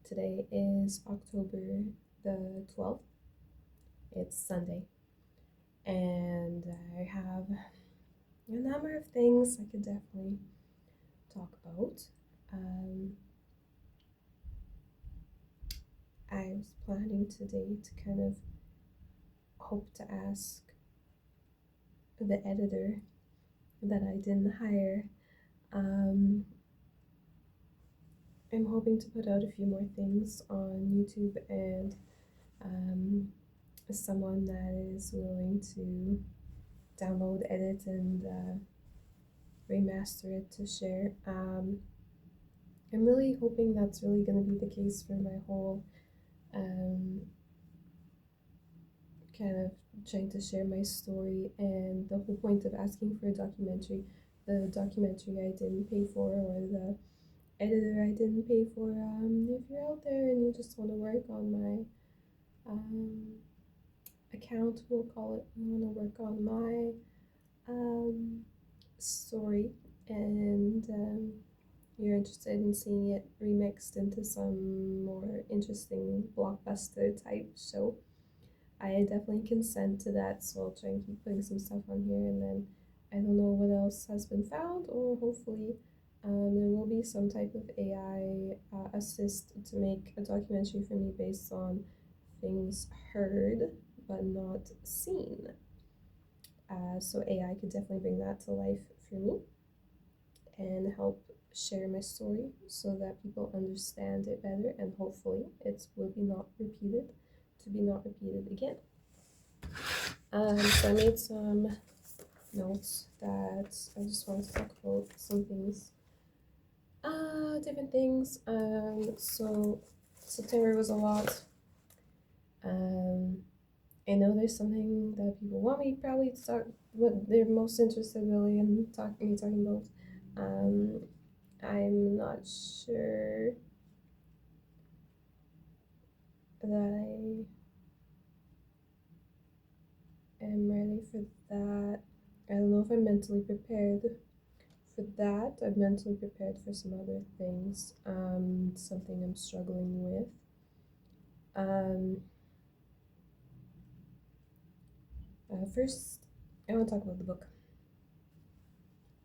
Today is October the 12th. It's Sunday, and I have a number of things I could definitely talk about. Um, I was planning today to kind of hope to ask the editor that I didn't hire. Um, I'm hoping to put out a few more things on YouTube and um, someone that is willing to download, edit, and remaster it to share. I'm really hoping that's really going to be the case for my whole um, kind of trying to share my story, and the whole point of asking for a documentary, the documentary I didn't pay for, or the editor I didn't pay for. If you're out there and you just want to work on my account, we'll call it, you want to work on my story, and you're interested in seeing it remixed into some more interesting blockbuster type show, I definitely consent to that. So I'll try and keep putting some stuff on here, and then I don't know what else has been found, or hopefully there will be some type of AI assist to make a documentary for me based on things heard but not seen. So AI could definitely bring that to life for me and help share my story so that people understand it better, and hopefully it will be not repeated to be not repeated again. So I made some notes that I just wanted to talk about some things, different things. So September was a lot. I know there's something that people want me probably to start what they're most interested really in talking about. Um, I'm not sure that I am ready for that. I don't know if I'm mentally prepared for that. I'm mentally prepared for some other things. Something I'm struggling with. Um, First, I want to talk about the book.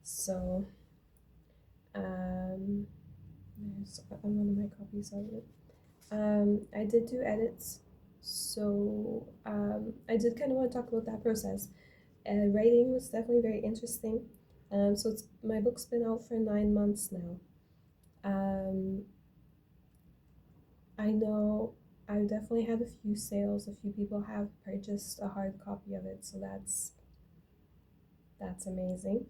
So, there's one of my copies of it. I did do edits, so I did kind of want to talk about that process. Writing was definitely very interesting. So my book's been out for 9 months now. Um, I know I've definitely had a few sales. A few people have purchased a hard copy of it, so that's amazing.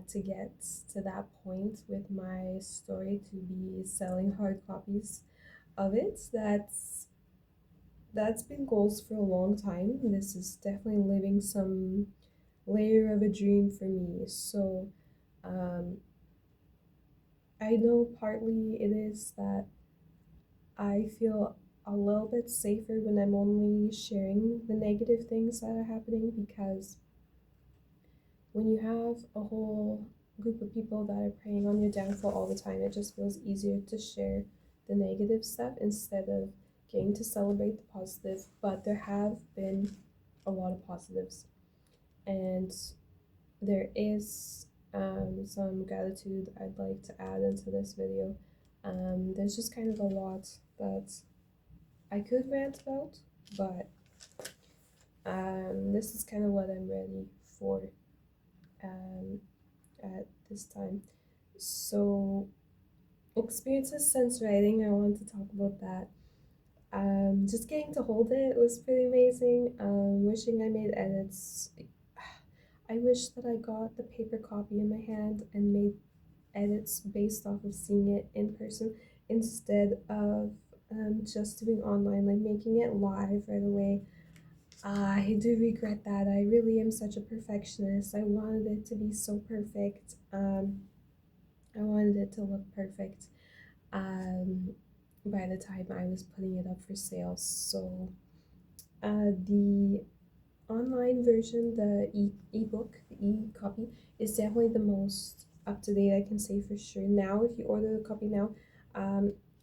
To get to that point with my story to be selling hard copies of it, that's been goals for a long time. This is definitely living some layer of a dream for me. So um, I know partly it is that I feel a little bit safer when I'm only sharing the negative things that are happening, because when you have a whole group of people that are preying on your downfall all the time, it just feels easier to share the negative stuff instead of getting to celebrate the positive. But there have been a lot of positives, and there is some gratitude I'd like to add into this video. There's just kind of a lot that I could rant about, but this is kind of what I'm ready for um, at this time. So, experiences since writing, I want to talk about that. Just getting to hold it was pretty amazing. Wishing I made edits. I wish that I got the paper copy in my hand and made edits based off of seeing it in person instead of just doing online, like making it live right away. I do regret that. I really am such a perfectionist. I wanted it to be so perfect. I wanted it to look perfect um, by the time I was putting it up for sale. So the online version, the ebook, the e-copy, is definitely the most up to date I can say for sure. Now, if you order the copy now,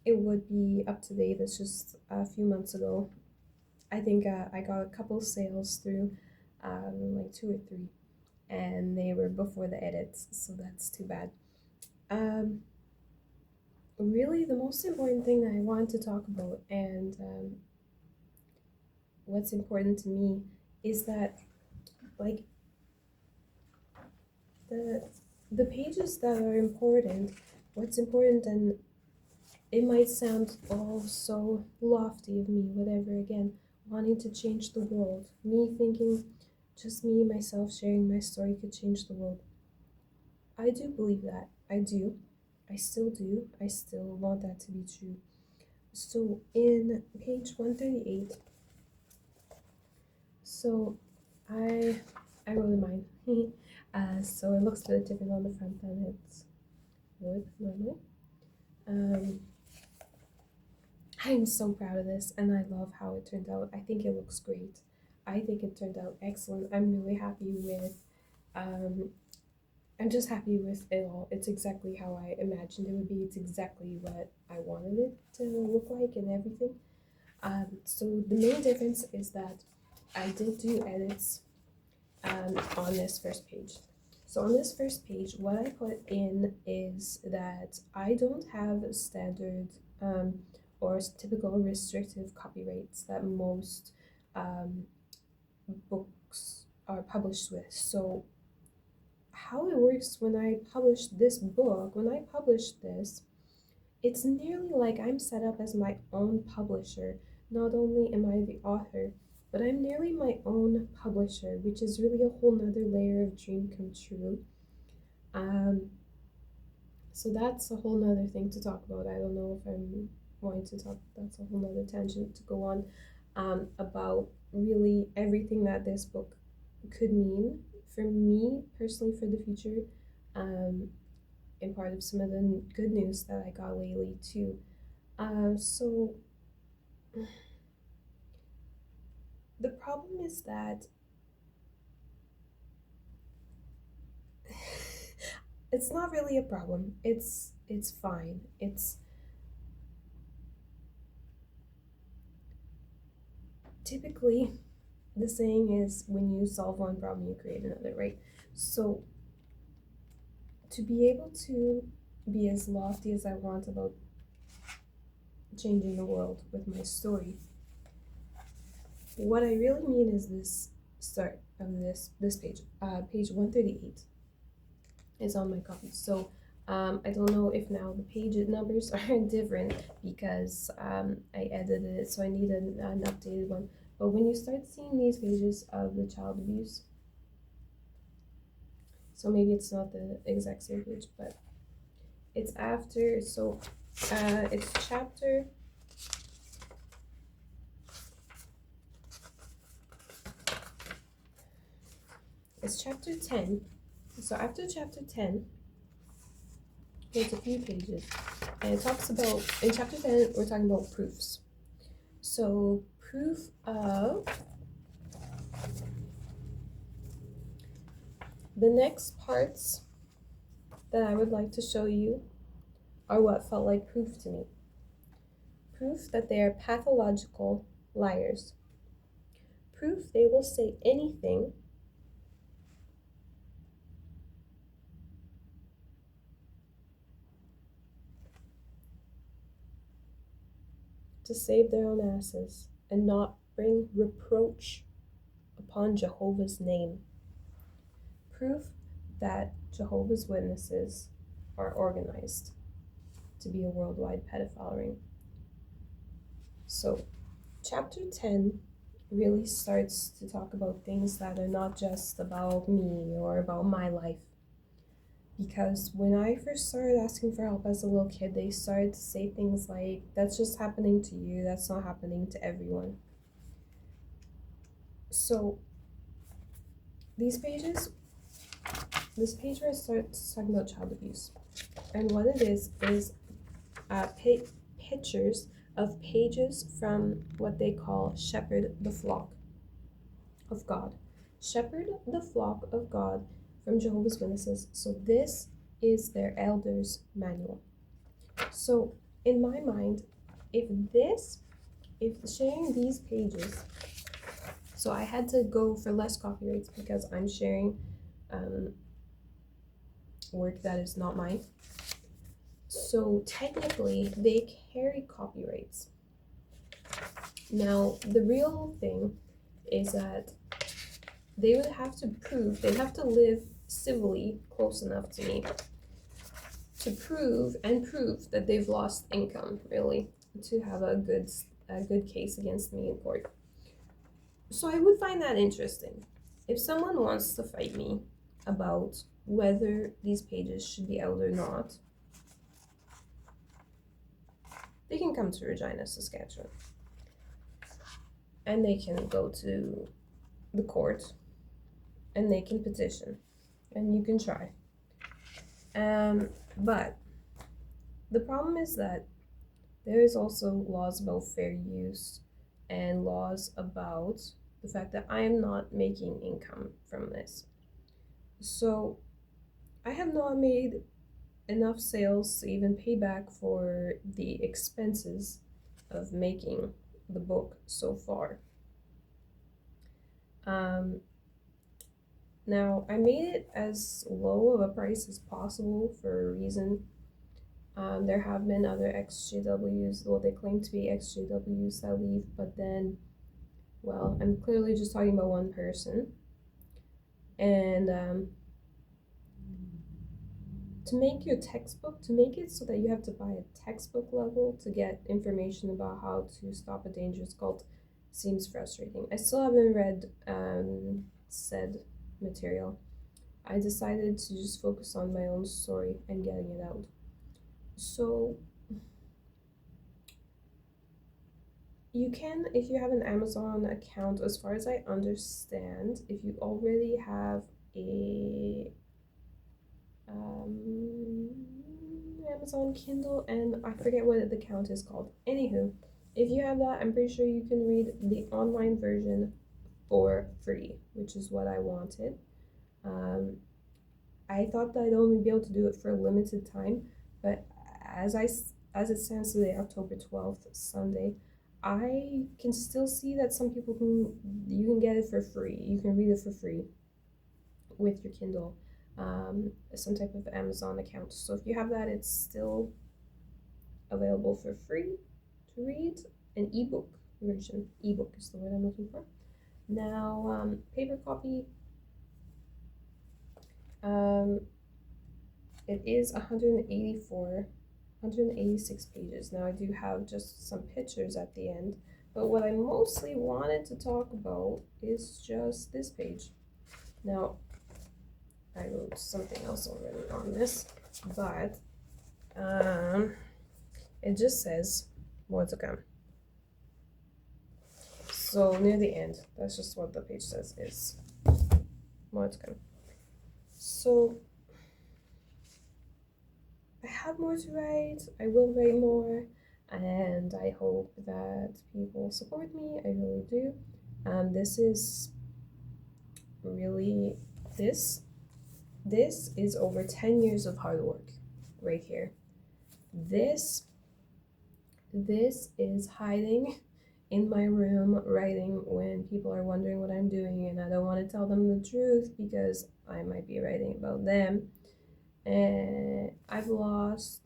it would be up to date. It's just a few months ago. I think I got a couple sales through, like two or three, and they were before the edits, so that's too bad. Um, Really, the most important thing that I wanted to talk about, and what's important to me, is that like the the pages that are important, what's important, and it might sound all so lofty of me, whatever, again, wanting to change the world, me thinking just me, myself, sharing my story could change the world. I do believe that. I do. I still do. I still want that to be true. So in page 138, so I I wrote in mine. So it looks a bit different on the front than it would normally. Um, I'm so proud of this, and I love how it turned out. I think it looks great. I think it turned out excellent. I'm really happy with. Um, I'm just happy with it all. It's exactly how I imagined it would be. It's exactly what I wanted it to look like and everything. So the main difference is that I did do edits on this first page. So on this first page, what I put in is that I don't have standard or typical restrictive copyrights that most um, books are published with. So how it works when I publish this book, when I publish this, it's nearly like I'm set up as my own publisher. Not only am I the author, but I'm nearly my own publisher, which is really a whole nother layer of dream come true. Um, so that's a whole nother thing to talk about. I don't know if I'm going to talk, that's a whole nother tangent to go on about really everything that this book could mean for me personally for the future. Um, and part of some of the good news that I got lately too. So the problem is that it's not really a problem. It's fine. It's typically the saying is when you solve one problem, you create another, right? So to be able to be as lofty as I want about changing the world with my story, what I really mean is this start of this page, page 138 is on my copy. So I don't know if now the page numbers are different because I edited it, so I need an updated one. But when you start seeing these pages of the child abuse, so maybe it's not the exact same page, but it's after, so it's chapter 10. So after chapter 10, there's a few pages, and it talks about, in chapter 10, we're talking about proofs. So proof of the next parts that I would like to show you are what felt like proof to me. Proof that they are pathological liars. Proof they will say anything to save their own asses and not bring reproach upon Jehovah's name. Proof that Jehovah's Witnesses are organized to be a worldwide pedophile ring. So, chapter 10 really starts to talk about things that are not just about me or about my life. Because when I first started asking for help as a little kid, they started to say things like, that's just happening to you, that's not happening to everyone. So, these pages, this page where it starts talking about child abuse. And what it is pictures of pages from what they call Shepherd the Flock of God. Shepherd the Flock of God from Jehovah's Witnesses. So this is their elders' manual. So in my mind, if this, if sharing these pages, so I had to go for less copyrights because I'm sharing um, work that is not mine. So technically, they carry copyrights. Now, the real thing is that they would have to prove, they have to live civilly close enough to me to prove that they've lost income, really, to have a good case against me in court. So I would find that interesting. If someone wants to fight me about whether these pages should be out or not, they can come to Regina, Saskatchewan, and they can go to the court and they can petition, and you can try. But the problem is that there is also laws about fair use and laws about the fact that I am not making income from this. So I have not made enough sales to even pay back for the expenses of making the book so far. Um, Now, I made it as low of a price as possible for a reason. There have been other XJWs, well, they claim to be XJWs that leave, but then, well, I'm clearly just talking about one person. And to make your textbook, to make it so that you have to buy a textbook level to get information about how to stop a dangerous cult seems frustrating. I still haven't read said material. I decided to just focus on my own story and getting it out. So you can, if you have an Amazon account, as far as I understand, if you already have a Amazon Kindle, and I forget what the account is called. Anywho, if you have that, I'm pretty sure you can read the online version for free, which is what I wanted. I thought that I'd only be able to do it for a limited time, but as it stands today, October 12th, Sunday, I can still see that some people you can get it for free. You can read it for free with your Kindle, some type of Amazon account. So if you have that, it's still available for free to read. An ebook version. Ebook is the word I'm looking for. Now, paper copy. It is 186 pages. Now I do have just some pictures at the end, but what I mostly wanted to talk about is just this page. Now, I wrote something else already on this, but it just says more to come. So near the end, that's just what the page says, is more to come. So I have more to write, I will write more, and I hope that people support me. I really do. This is really, this is over 10 years of hard work right here. This is hiding in my room writing when people are wondering what I'm doing, and I don't want to tell them the truth because I might be writing about them. And I've lost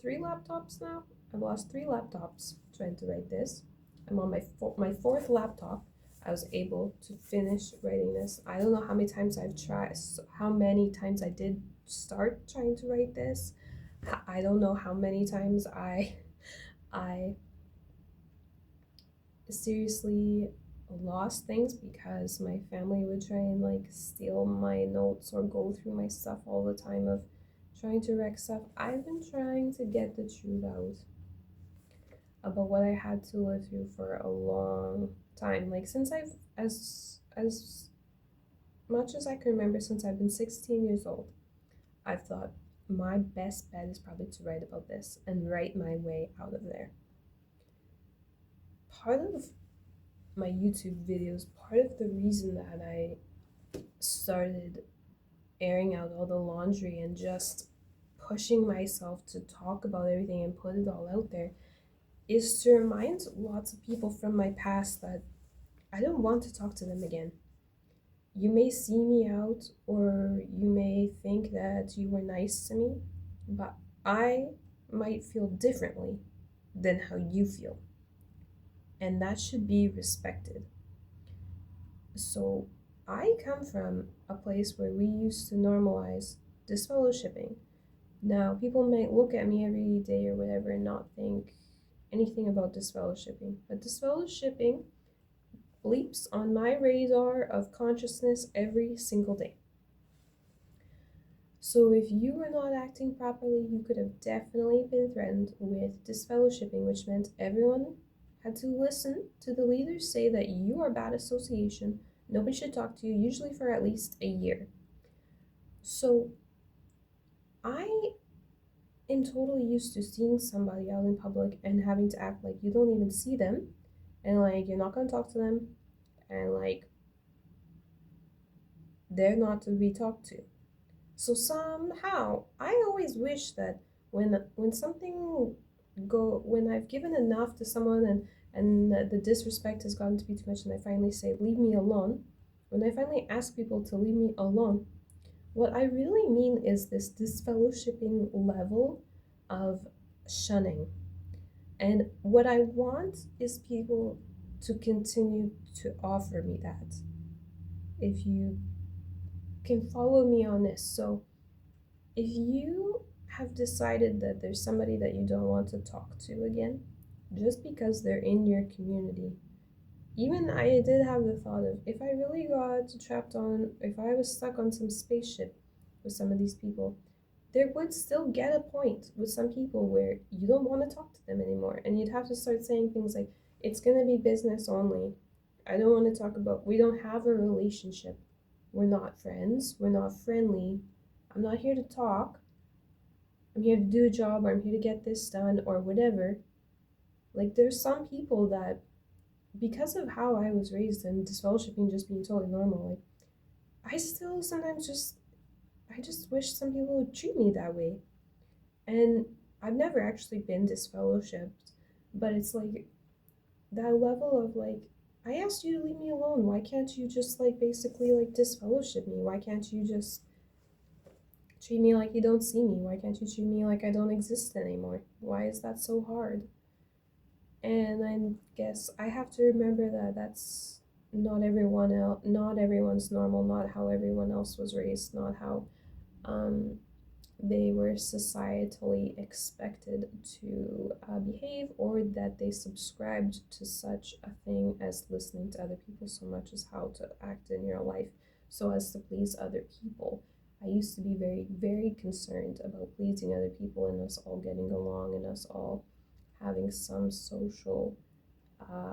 3 laptops now. I've lost 3 laptops trying to write this. I'm on my fourth laptop. I was able to finish writing this. I don't know how many times I've tried, how many times I did start trying to write this. I don't know how many times I seriously lost things because my family would try and like steal my notes or go through my stuff all the time of trying to wreck stuff. I've been trying to get the truth out about what I had to live through for a long time. Like since I've as much as I can remember, since I've been 16 years old, I've thought my best bet is probably to write about this and write my way out of there. Part of my YouTube videos, part of the reason that I started airing out all the laundry and just pushing myself to talk about everything and put it all out there is to remind lots of people from my past that I don't want to talk to them again. You may see me out or you may think that you were nice to me, but I might feel differently than how you feel, and that should be respected. So, I come from a place where we used to normalize disfellowshipping. Now, people might look at me every day or whatever and not think anything about disfellowshipping, but disfellowshipping leaps on my radar of consciousness every single day. So if you were not acting properly, you could have definitely been threatened with disfellowshipping, which meant everyone had to listen to the leaders say that you are bad association, nobody should talk to you, usually for at least a year. So I am totally used to seeing somebody out in public and having to act like you don't even see them, and like you're not gonna talk to them, and like they're not to be talked to. So somehow, I always wish that when something when I've given enough to someone and the disrespect has gotten to be too much, and I finally say leave me alone. When I finally ask people to leave me alone, what I really mean is this disfellowshipping level of shunning. And what I want is people to continue to offer me that. If you can follow me on this, so if you have decided that there's somebody that you don't want to talk to again, just because they're in your community, even I did have the thought of if I really got trapped on, if I was stuck on some spaceship with some of these people, there would still get a point with some people where you don't want to talk to them anymore. And you'd have to start saying things like, it's going to be business only. I don't want to talk about, we don't have a relationship. We're not friends. We're not friendly. I'm not here to talk. I'm here to do a job, or I'm here to get this done, or whatever. Like, there's some people that, because of how I was raised and disfellowshipping just being totally normal, like, I still sometimes I just wish some people would treat me that way. And I've never actually been disfellowshipped, but it's like that level of like, I asked you to leave me alone. Why can't you just like basically like disfellowship me? Why can't you just treat me like you don't see me? Why can't you treat me like I don't exist anymore? Why is that so hard? And I guess I have to remember that that's not everyone else, not everyone's normal, not how everyone else was raised, not how um, they were societally expected to behave, or that they subscribed to such a thing as listening to other people so much as how to act in your life so as to please other people. I used to be very, very concerned about pleasing other people and us all getting along and us all having some social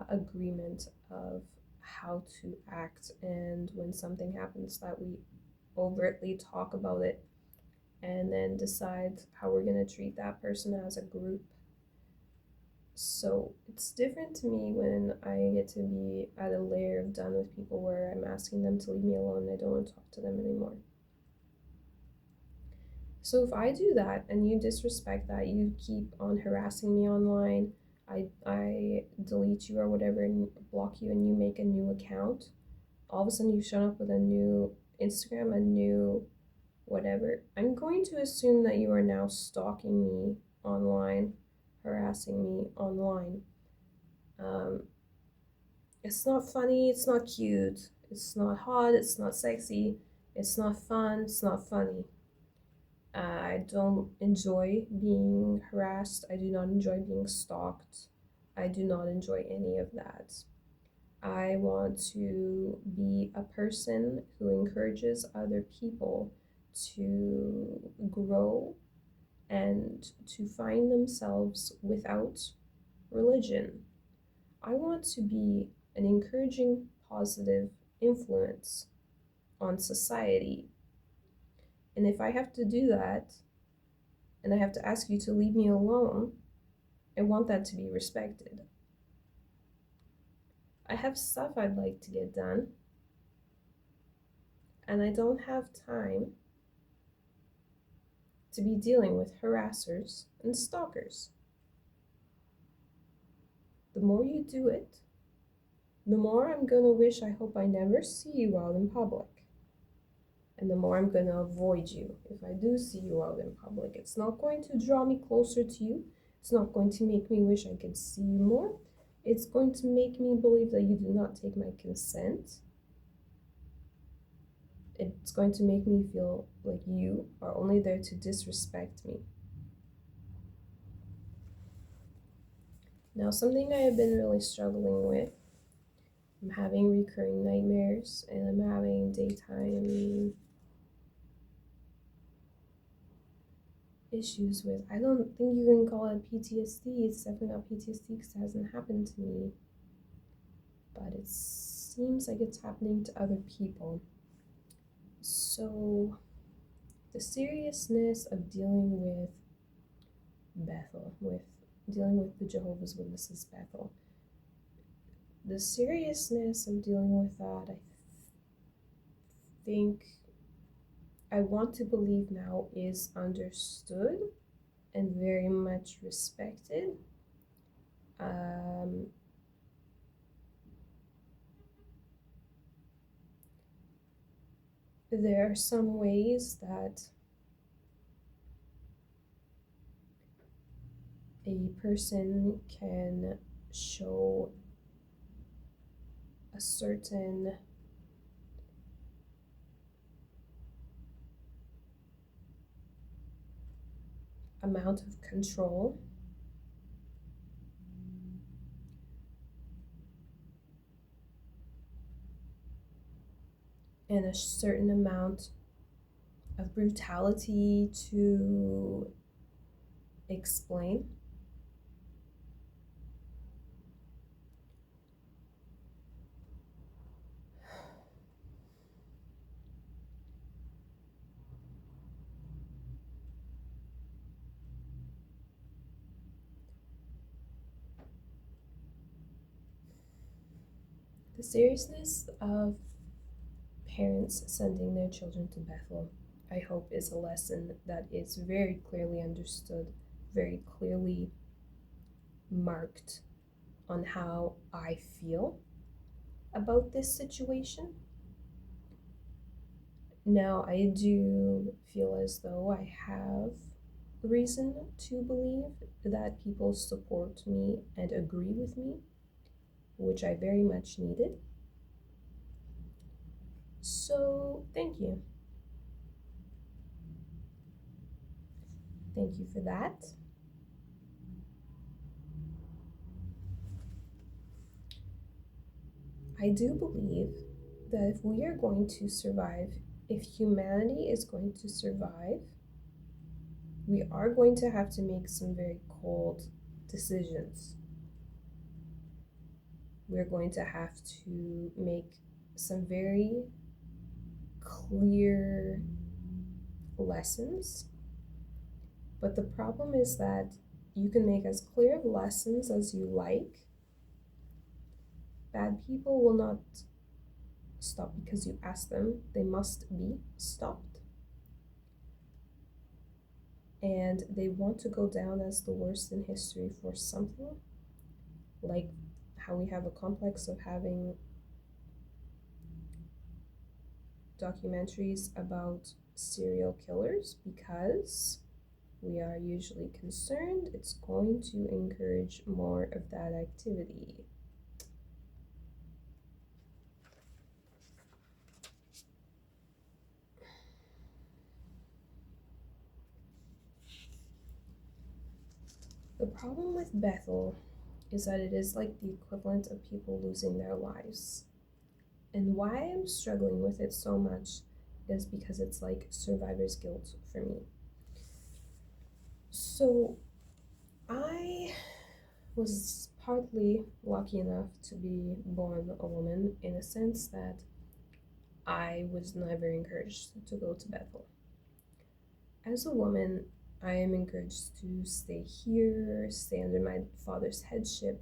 agreement of how to act. And when something happens, that we overtly talk about it and then decide how we're going to treat that person as a group. So it's different to me when I get to be at a layer of done with people where I'm asking them to leave me alone and I don't want to talk to them anymore. So if I do that and you disrespect that, you keep on harassing me online, I delete you or whatever and block you, and you make a new account, all of a sudden you've shown up with a new Instagram, a new whatever, I'm going to assume that you are now stalking me online, harassing me online. Um, it's not funny, it's not cute, it's not hot, it's not sexy, it's not fun, it's not funny. I don't enjoy being harassed. I do not enjoy being stalked. I do not enjoy any of that. I want to be a person who encourages other people to grow and to find themselves without religion. I want to be an encouraging, positive influence on society. And if I have to do that, and I have to ask you to leave me alone, I want that to be respected. I have stuff I'd like to get done, and I don't have time to be dealing with harassers and stalkers. The more you do it, the more I'm gonna wish I hope I never see you out in public. And the more I'm gonna avoid you if I do see you out in public. It's not going to draw me closer to you. It's not going to make me wish I could see you more. It's going to make me believe that you do not take my consent. It's going to make me feel like you are only there to disrespect me. Now, something I have been really struggling with, I'm having recurring nightmares and I'm having daytime issues with. I don't think you can call it PTSD. It's definitely not PTSD because it hasn't happened to me. But it seems like it's happening to other people. So, the seriousness of dealing with Bethel, with dealing with the Jehovah's Witnesses Bethel, the seriousness of dealing with that, I think I want to believe now is understood and very much respected. There are some ways that a person can show a certain amount of control and a certain amount of brutality to explain. The seriousness of parents sending their children to Bethel, I hope, is a lesson that is very clearly understood, very clearly marked on how I feel about this situation. Now, I do feel as though I have reason to believe that people support me and agree with me, which I very much needed. So, thank you. Thank you for that. I do believe that if we are going to survive, if humanity is going to survive, we are going to have to make some very cold decisions. We're going to have to make some very clear lessons. But the problem is that you can make as clear of lessons as you like. Bad people will not stop because you ask them. They must be stopped. And they want to go down as the worst in history for something, like how we have a complex of having documentaries about serial killers because we are usually concerned it's going to encourage more of that activity. The problem with Bethel is that it is like the equivalent of people losing their lives. And why I'm struggling with it so much is because it's like survivor's guilt for me. So I was partly lucky enough to be born a woman in a sense that I was never encouraged to go to Bethel. As a woman, I am encouraged to stay here, stay under my father's headship,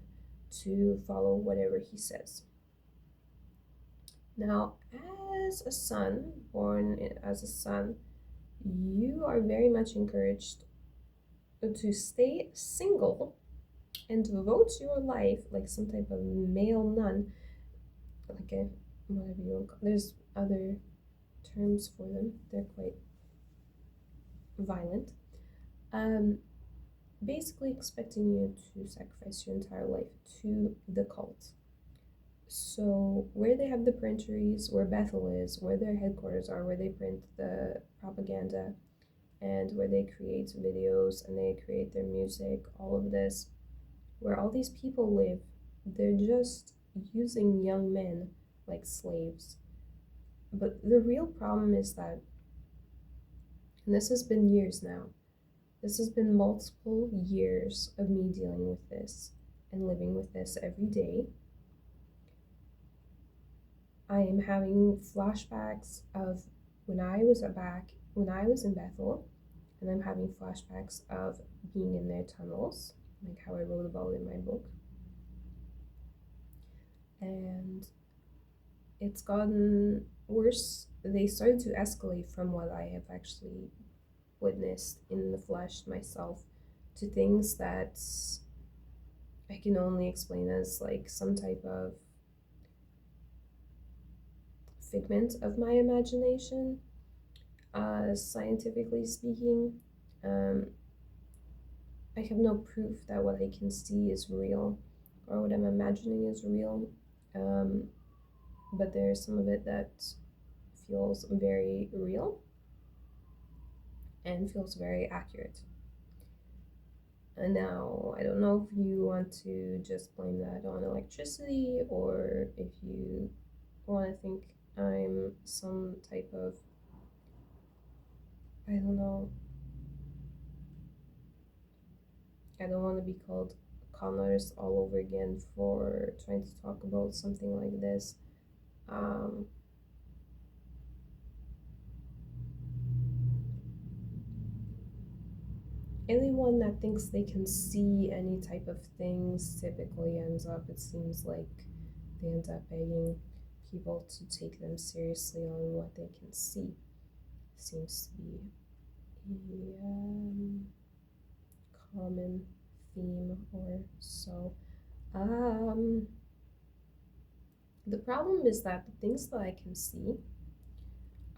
to follow whatever he says. Now, as a son, born as a son, you are very much encouraged to stay single and devote your life like some type of male nun, like a whatever you want. There's other terms for them. They're quite violent. Um, Basically expecting you to sacrifice your entire life to the cult. So where they have the printeries, where Bethel is, where their headquarters are, where they print the propaganda, and where they create videos and they create their music, all of this, where all these people live, they're just using young men like slaves. But the real problem is that, and this has been years now, this has been multiple years of me dealing with this and living with this every day. I am having flashbacks of when I was in Bethel, and I'm having flashbacks of being in their tunnels, like how I wrote about in my book. And it's gotten worse. They started to escalate from what I have actually witnessed in the flesh myself to things that I can only explain as like some type of figment of my imagination, scientifically speaking. Um, I have no proof that what I can see is real or what I'm imagining is real, um, but there's some of it that feels very real and feels very accurate. And now, I don't know if you want to just blame that on electricity or if you want to think I'm some type of, I don't know, I don't want to be called con artist all over again for trying to talk about something like this. Um, Anyone that thinks they can see any type of things typically ends up, it seems like, they end up begging people to take them seriously on what they can see. Seems to be a common theme or so. Um, the problem is that the things that I can see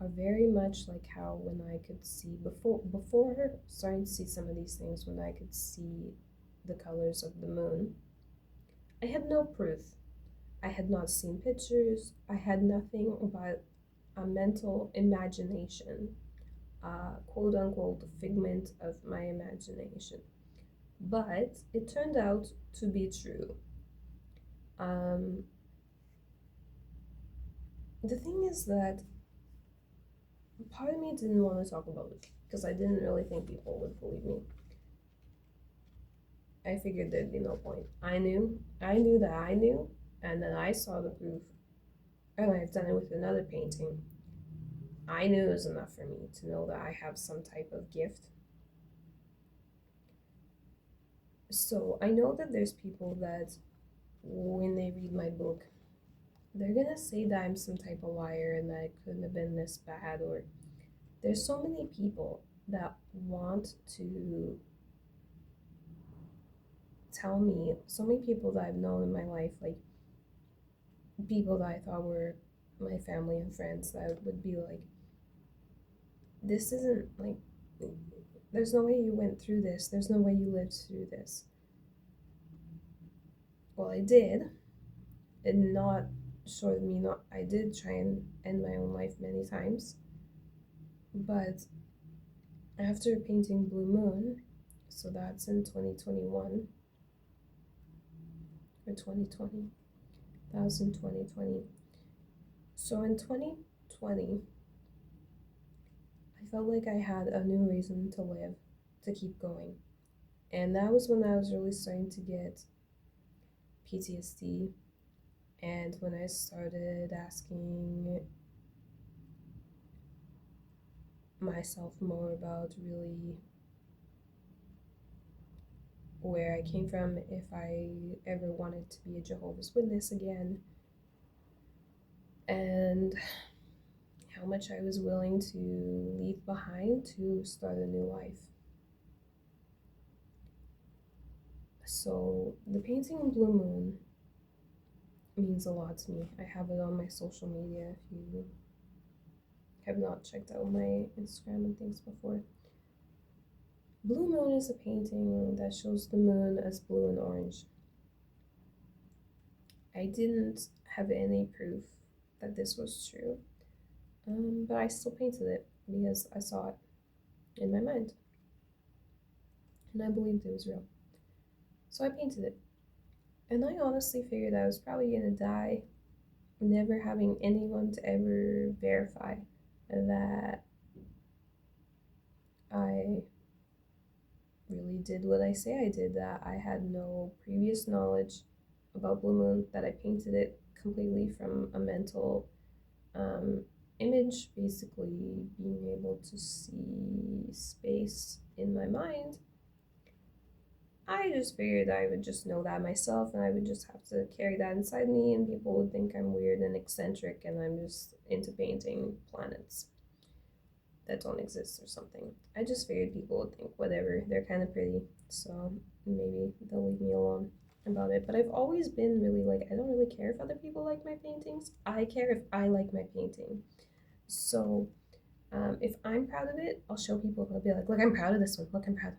are very much like how when I could see before starting to see some of these things, when I could see the colors of the moon, I had no proof. I had not seen pictures. I had nothing but a mental imagination, quote unquote figment of my imagination. But it turned out to be true. Um, the thing is that part of me didn't want to talk about it because I didn't really think people would believe me. I figured there'd be no point. I knew that I knew, and then I saw the proof, and I've done it with another painting. I knew it was enough for me to know that I have some type of gift. So I know that there's people that when they read my book, they're gonna say that I'm some type of liar and that it couldn't have been this bad, or there's so many people that want to tell me, so many people that I've known in my life, like people that I thought were my family and friends, that would be like, this isn't like, there's no way you went through this, there's no way you lived through this. Well, I did, and not short of me not, I did try and end my own life many times, but after painting Blue Moon, so that's in 2021 or 2020, that was in 2020. So in 2020, I felt like I had a new reason to live, to keep going. And that was when I was really starting to get PTSD, and when I started asking myself more about really where I came from, if I ever wanted to be a Jehovah's Witness again, and how how much I was willing to leave behind to start a new life. So the painting Blue Moon means a lot to me. I have it on my social media if you have not checked out my Instagram and things before. Blue Moon is a painting that shows the moon as blue and orange. I didn't have any proof that this was true, but I still painted it because I saw it in my mind and I believed it was real. So I painted it. And I honestly figured I was probably gonna die never having anyone to ever verify that I really did what I say I did, that I had no previous knowledge about Blue Moon, that I painted it completely from a mental image, basically being able to see space in my mind. I just figured I would just know that myself and I would just have to carry that inside me, and people would think I'm weird and eccentric and I'm just into painting planets that don't exist or something. I just figured people would think, whatever, they're kind of pretty, so maybe they'll leave me alone about it. But I've always been really like, I don't really care if other people like my paintings. I care if I like my painting. So if I'm proud of it, I'll show people. I'll be like, look, I'm proud of this one. Look, I'm proud.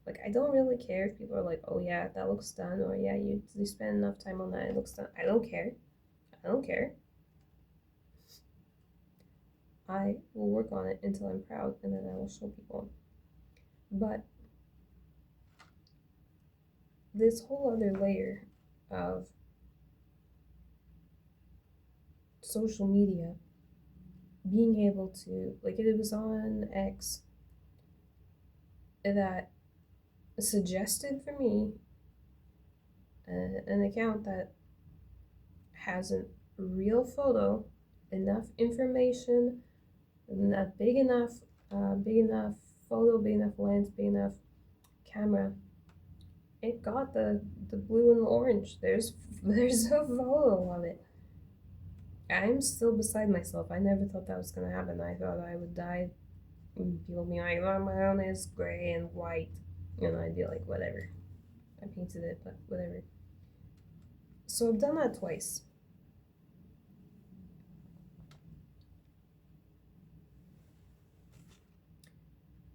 Like, I don't really care if people are like, oh yeah, that looks done, or yeah, you spend enough time on that, it looks done. I don't care. I don't care. I will work on it until I'm proud, and then I will show people. But this whole other layer of social media, being able to, like, it was on X that suggested for me an account that has a real photo, enough information, not big enough photo, big enough lens, big enough camera. It got the blue and the orange. There's a photo of it. I'm still beside myself. I never thought that was gonna happen. I thought I would die and people be like, oh, my own is gray and white. And I'd be like, whatever. I painted it, but whatever. So I've done that twice.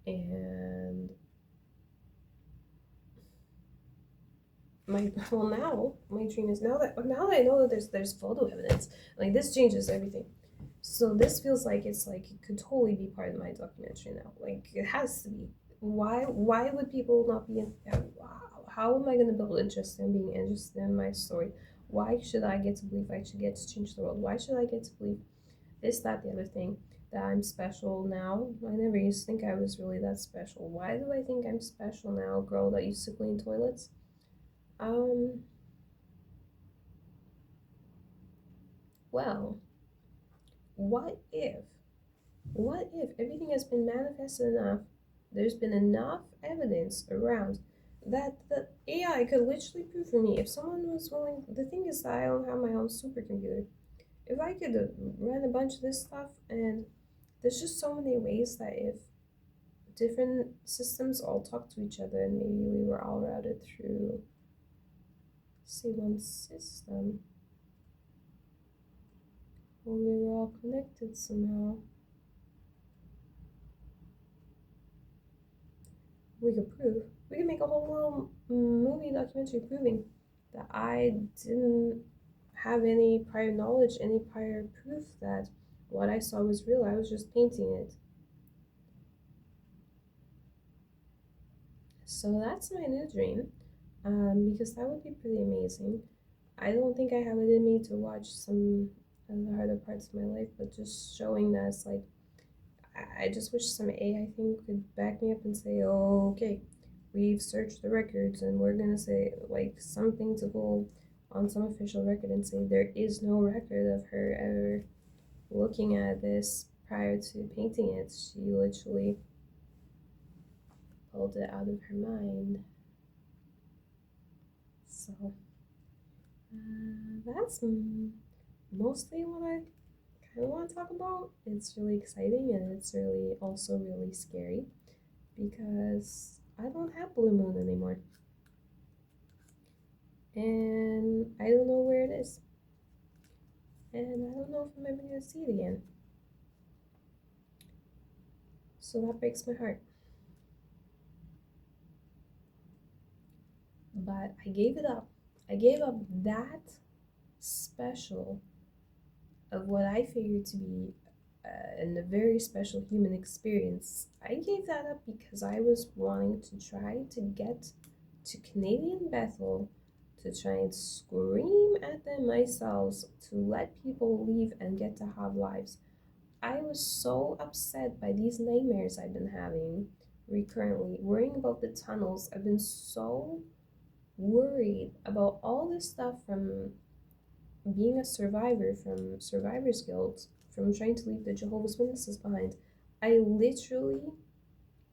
And now my dream is, now that I know that there's photo evidence, like this changes everything. So this feels like it's like it could totally be part of my documentary now. Like it has to be. Why would people not be in? How am I gonna build interest in being interested in my story? Why should I get to believe I should get to change the world? Why should I get to believe this, that, the other thing, that I'm special now? I never used to think I was really that special. Why do I think I'm special now, girl that used to clean toilets? Um, well, what if what if everything has been manifested enough? There's been enough evidence around that the AI could literally prove for me if someone was willing. The thing is that I don't have my own supercomputer. If I could run a bunch of this stuff, and there's just so many ways that if different systems all talk to each other and maybe we were all routed through, say, one system, or we were all connected somehow, we could prove. We could make a whole little movie documentary proving that I didn't have any prior knowledge, any prior proof that what I saw was real. I was just painting it. So that's my new dream, because that would be pretty amazing. I don't think I have it in me to watch some of the harder parts of my life, but just showing that it's like, I just wish some AI thing could back me up and say, oh, okay, we've searched the records and we're gonna say like something to go on some official record and say there is no record of her ever looking at this prior to painting it. She literally pulled it out of her mind. So that's mostly what I kind of want to talk about. It's really exciting and it's really also really scary because I don't have Blue Moon anymore. And I don't know where it is. And I don't know if I'm ever going to see it again. So that breaks my heart. But I gave it up. I gave up that special of what I figured to be a very special human experience. I gave that up because I was wanting to try to get to Canadian Bethel to try and scream at them myself to let people leave and get to have lives. I was so upset by these nightmares I've been having recurrently, worrying about the tunnels. I've been so worried about all this stuff from being a survivor, from survivor's guilt, from trying to leave the Jehovah's Witnesses behind. I literally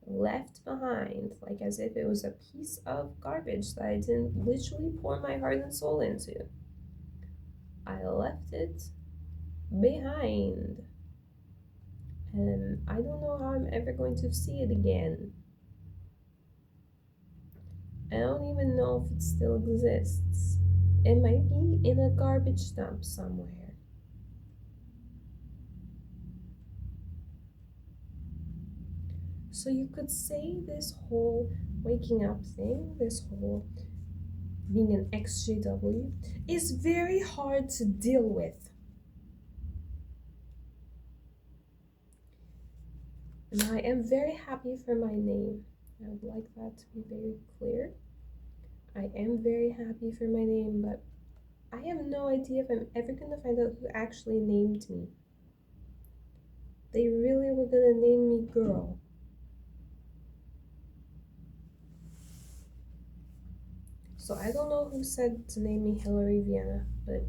left behind, like as if it was a piece of garbage that I didn't literally pour my heart and soul into. I left it behind. And I don't know how I'm ever going to see it again. I don't even know if it still exists. It might be in a garbage dump somewhere. So you could say this whole waking up thing, this whole being an XJW, is very hard to deal with. And I am very happy for my name. I would like that to be very clear. I am very happy for my name, but I have no idea if I'm ever going to find out who actually named me. They really were going to name me girl. So I don't know who said to name me Hillary Vienna, but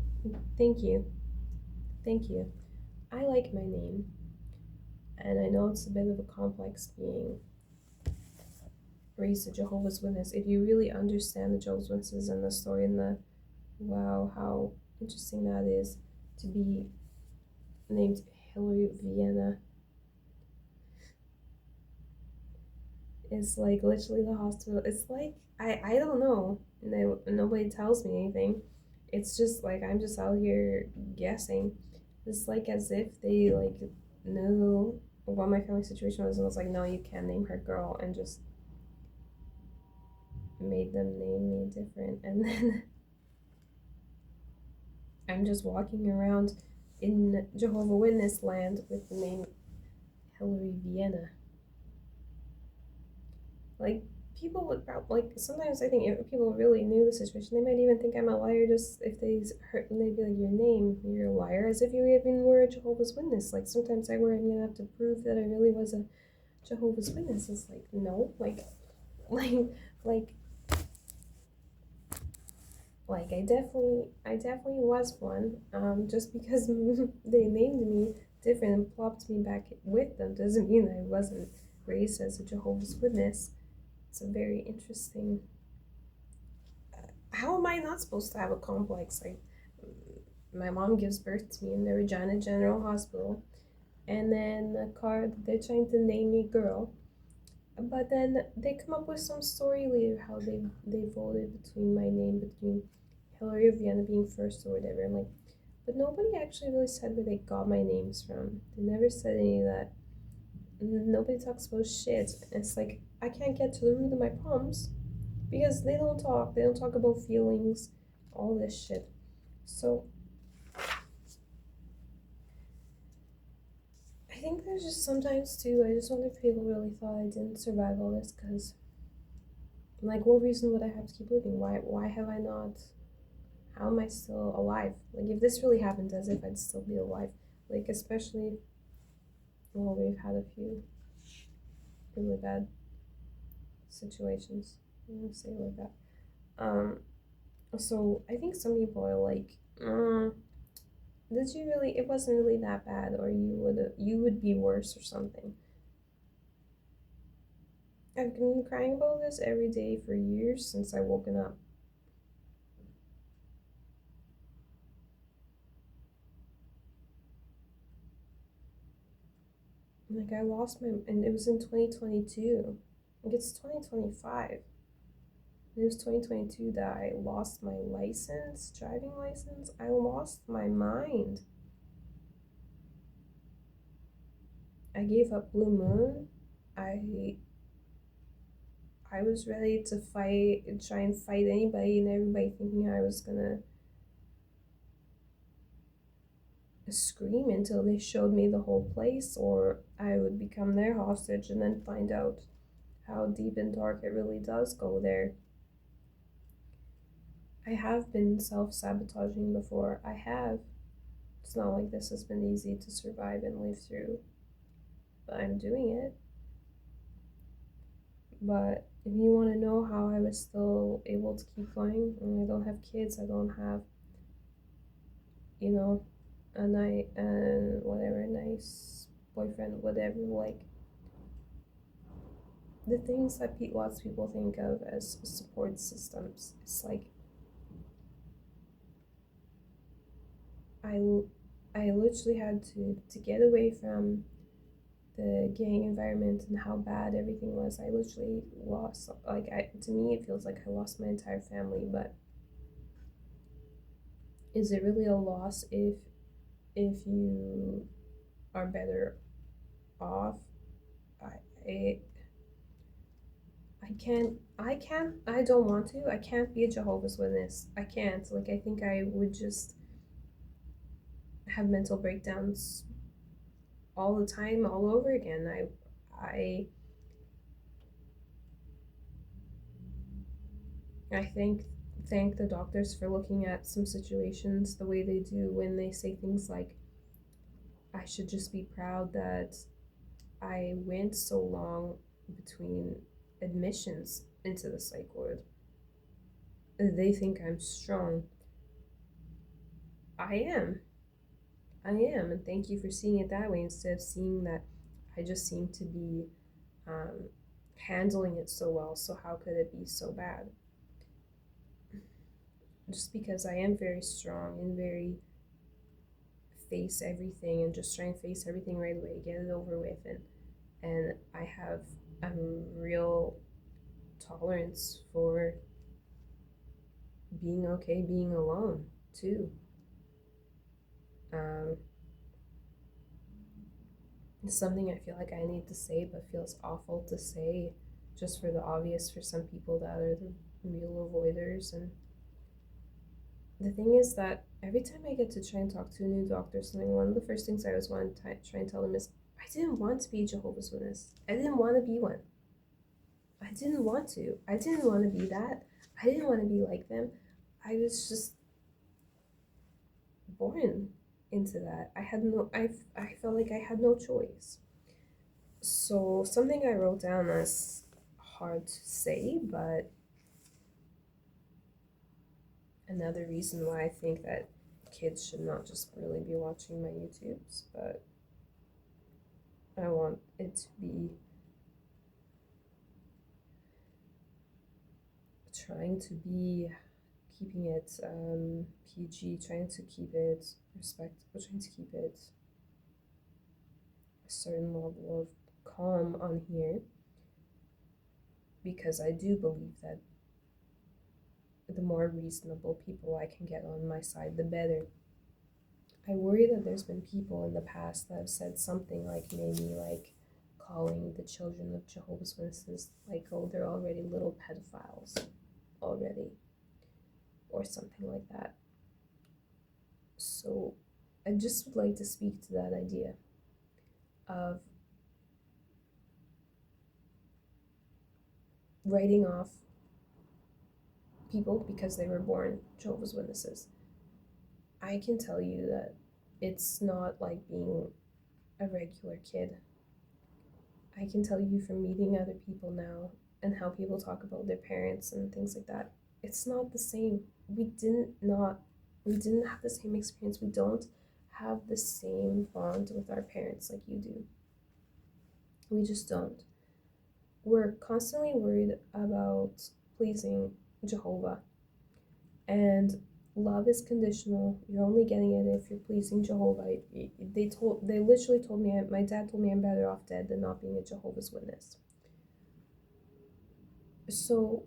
thank you. Thank you. I like my name. And I know it's a bit of a complex being raised a Jehovah's Witness. If you really understand the Jehovah's Witnesses and the story and the wow, how interesting that is to be named Hillary Vienna. It's like literally the hospital. It's like I don't know. Nobody tells me anything. It's just like I'm just out here guessing. It's like as if they like knew what my family situation was and was like, no, you can't name her girl, and just made them name me different. And then I'm just walking around in Jehovah Witness land with the name Hillary Vienna. Like people would probably like sometimes I think if people really knew the situation, they might even think I'm a liar just if they heard and they'd be like, your name, you're a liar, as if you even were a Jehovah's Witness. Like sometimes I worry I'm gonna have to prove that I really was a Jehovah's Witness. It's like no, like like like I definitely was one. Just because they named me different and plopped me back with them doesn't mean I wasn't raised as a Jehovah's Witness. It's a very interesting. How am I not supposed to have a complex? Like, my mom gives birth to me in the Regina General Hospital, and then the card they're trying to name me girl, but then they come up with some story later how they voted between my name between Hillary of Vienna being first or whatever. I'm like, but nobody actually really said where they got my names from. They never said any of that. Nobody talks about shit. It's like I can't get to the root of my problems because they don't talk. They don't talk about feelings, all this shit. So I think there's just sometimes too. I just wonder if people really thought I didn't survive all this because, like, what reason would I have to keep living? Why have I not? How am I still alive? Like, if this really happened, as if I'd still be alive. Like, especially, well, we've had a few really bad situations. I'm gonna say it like that. So I think some people are like, did you really? It wasn't really that bad, or you would be worse or something. I've been crying about this every day for years since I woken up. Like I lost my, and it was in 2022. Like it's 2025. It was 2022 that I lost my license, driving license. I lost my mind. I gave up Blue Moon. I I was ready to fight, try and fight anybody and everybody, thinking I was gonna scream until they showed me the whole place, or I would become their hostage and then find out how deep and dark it really does go there. I have been self sabotaging before. I have. It's not like this has been easy to survive and live through, but I'm doing it. But if you want to know how I was still able to keep going, I don't have kids, I don't have, you know, a night and whatever, nice boyfriend, whatever, like the things that lots of people think of as support systems. It's like I, I literally had to get away from the gang environment and how bad everything was. I literally lost, like, to me it feels like I lost my entire family. But is it really a loss if you are better off? I I don't want to. I can't be a Jehovah's Witness. I can't. Like, I think I would just have mental breakdowns all the time, all over again. I, I thank the doctors for looking at some situations the way they do when they say things like, I should just be proud that I went so long between admissions into the psych ward. They think I'm strong. I am. I am, and thank you for seeing it that way instead of seeing that I just seem to be um, handling it so well. So how could it be so bad? Just because I am very strong and very face everything and just try and face everything right away, get it over with, and I have a real tolerance for being okay being alone too. Um, it's something I feel like I need to say, but feels awful to say, just for the obvious for some people that are the real avoiders. And the thing is that every time I get to try and talk to a new doctor or something, one of the first things I always want to try and tell them is, I didn't want to be Jehovah's Witness. I didn't want to be one. I didn't want to. I didn't want to be that. I didn't want to be like them. I was just born into that. I felt like I had no choice. So something I wrote down as hard to say, but another reason why I think that kids should not just really be watching my YouTubes, but I want it to be trying to be keeping it PG, trying to keep it respectable, trying to keep it a certain level of calm on here, because I do believe that the more reasonable people I can get on my side, the better. I worry that there's been people in the past that have said something like, maybe like calling the children of Jehovah's Witnesses like, oh, they're already little pedophiles already, or something like that. So I just would like to speak to that idea of writing off people because they were born Jehovah's Witnesses. I can tell you that it's not like being a regular kid. I can tell you from meeting other people now and how people talk about their parents and things like that. It's not the same. We didn't have the same experience. We don't have the same bond with our parents like you do. We just don't. We're constantly worried about pleasing Jehovah. And Love is conditional. You're only getting it if you're pleasing Jehovah. They literally told me, my dad told me I'm better off dead than not being a Jehovah's Witness. So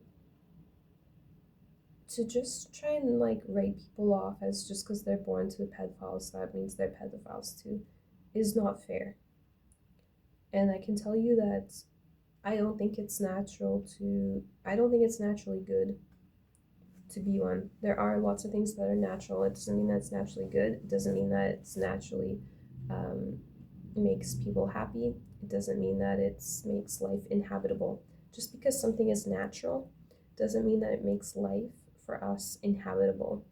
to just try and like write people off as just because they're born to pedophiles, that means they're pedophiles too, is not fair. And I can tell you that I don't think it's naturally good to be one. There are lots of things that are natural. It doesn't mean that it's naturally good. It doesn't mean that it's naturally um, makes people happy. It doesn't mean that it makes life inhabitable. Just because something is natural doesn't mean that it makes life for us inhabitable.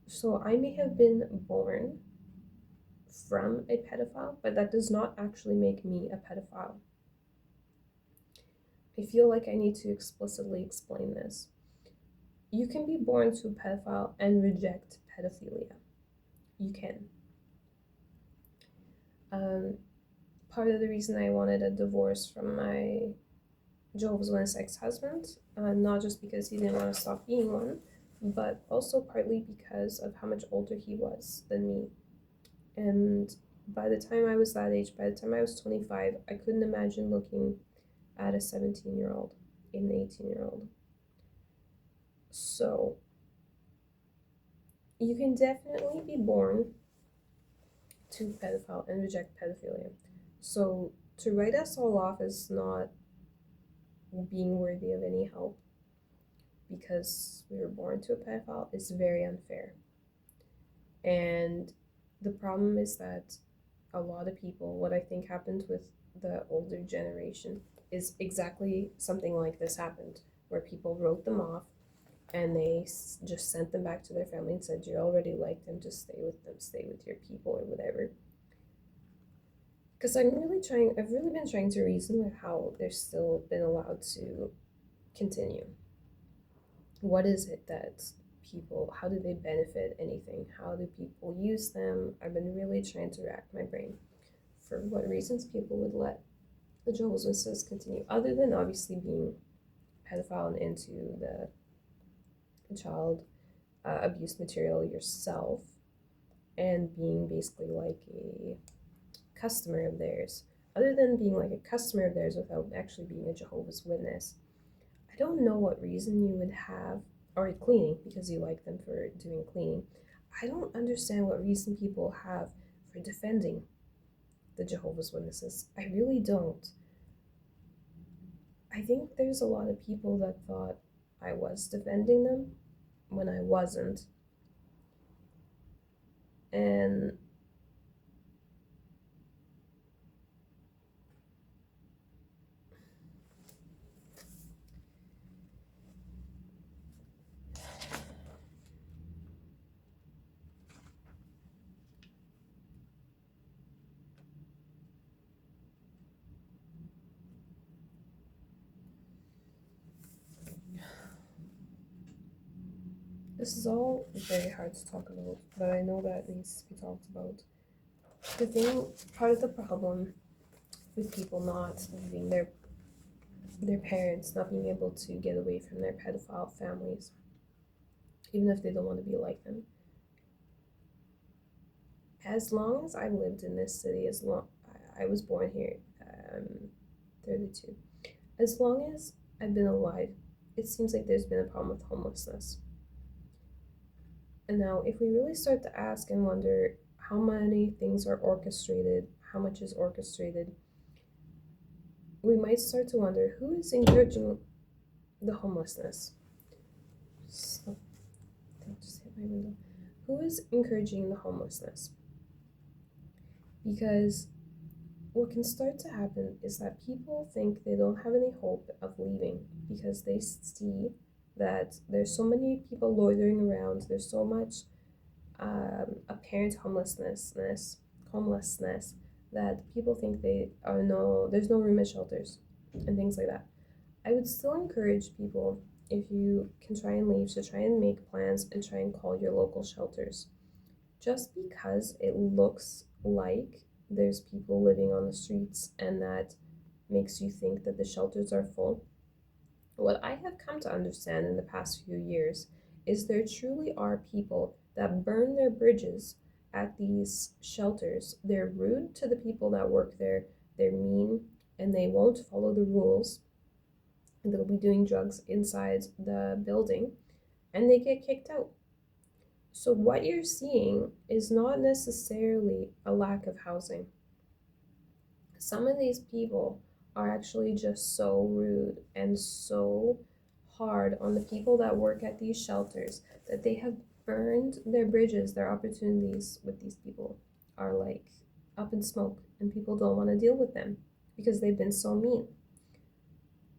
So I may have been born from a pedophile, but that does not actually make me a pedophile. I feel like I need to explicitly explain this. You can be born to a pedophile and reject pedophilia. You can. Um, Part of the reason I wanted a divorce from my Jehovah's Witness ex-husband, not just because he didn't want to stop being one, but also partly because of how much older he was than me. And by the time I was that age, by the time I was 25, I couldn't imagine looking at a 17-year-old, an 18-year-old. So you can definitely be born to pedophile and reject pedophilia. So to write us all off as not being worthy of any help because we were born to a pedophile is very unfair. And the problem is that a lot of people, what I think happened with the older generation is exactly something like this happened, where people wrote them off and they just sent them back to their family and said, you already like them, just stay with them, stay with your people or whatever. Because I've really been trying to reason with how they're still been allowed to continue. What is it that how do they benefit anything? How do people use them? I've been really trying to rack my brain for what reasons people would let the Jehovah's Witnesses continue, other than obviously being pedophile and into the child abuse material yourself and being basically like a customer of theirs. Other than being like a customer of theirs without actually being a Jehovah's Witness, I don't know what reason you would have, or cleaning, because you like them for doing cleaning. I don't understand what reason people have for defending the Jehovah's Witnesses. I really don't. I think there's a lot of people that thought I was defending them when I wasn't. And this is all very hard to talk about, but I know that it needs to be talked about. The thing, part of the problem with people not leaving their parents, not being able to get away from their pedophile families, even if they don't want to be like them. As long as I've lived in this city, as long I was born here, 32. As long as I've been alive, it seems like there's been a problem with homelessness. And now, if we really start to ask and wonder how many things are orchestrated, how much is orchestrated, we might start to wonder who is encouraging the homelessness. So, just hit my window. Who is encouraging the homelessness? Because what can start to happen is that people think they don't have any hope of leaving because they see that there's so many people loitering around, there's so much apparent homelessness that people think there's no room at shelters and things like that. I would still encourage people, if you can try and leave, to try and make plans and try and call your local shelters. Just because it looks like there's people living on the streets and that makes you think that the shelters are full. What I have come to understand in the past few years is there truly are people that burn their bridges at these shelters. They're rude to the people that work there, they're mean, and they won't follow the rules. And they'll be doing drugs inside the building and they get kicked out. So, what you're seeing is not necessarily a lack of housing. Some of these people are actually just so rude and so hard on the people that work at these shelters that they have burned their bridges. Their opportunities with these people are like up in smoke, and people don't want to deal with them because they've been so mean.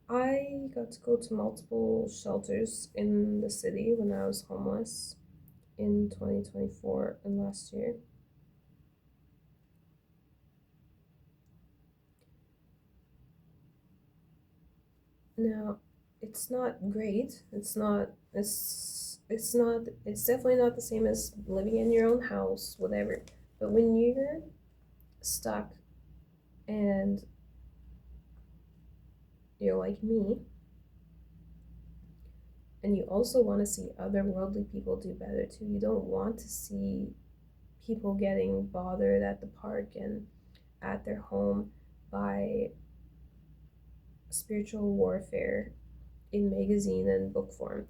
I got to go to multiple shelters in the city when I was homeless in 2024 and last year. Now, it's not great. It's definitely not the same as living in your own house, whatever. But when you're stuck and you're like me, and you also want to see other worldly people do better too, you don't want to see people getting bothered at the park and at their home by spiritual warfare in magazine and book form.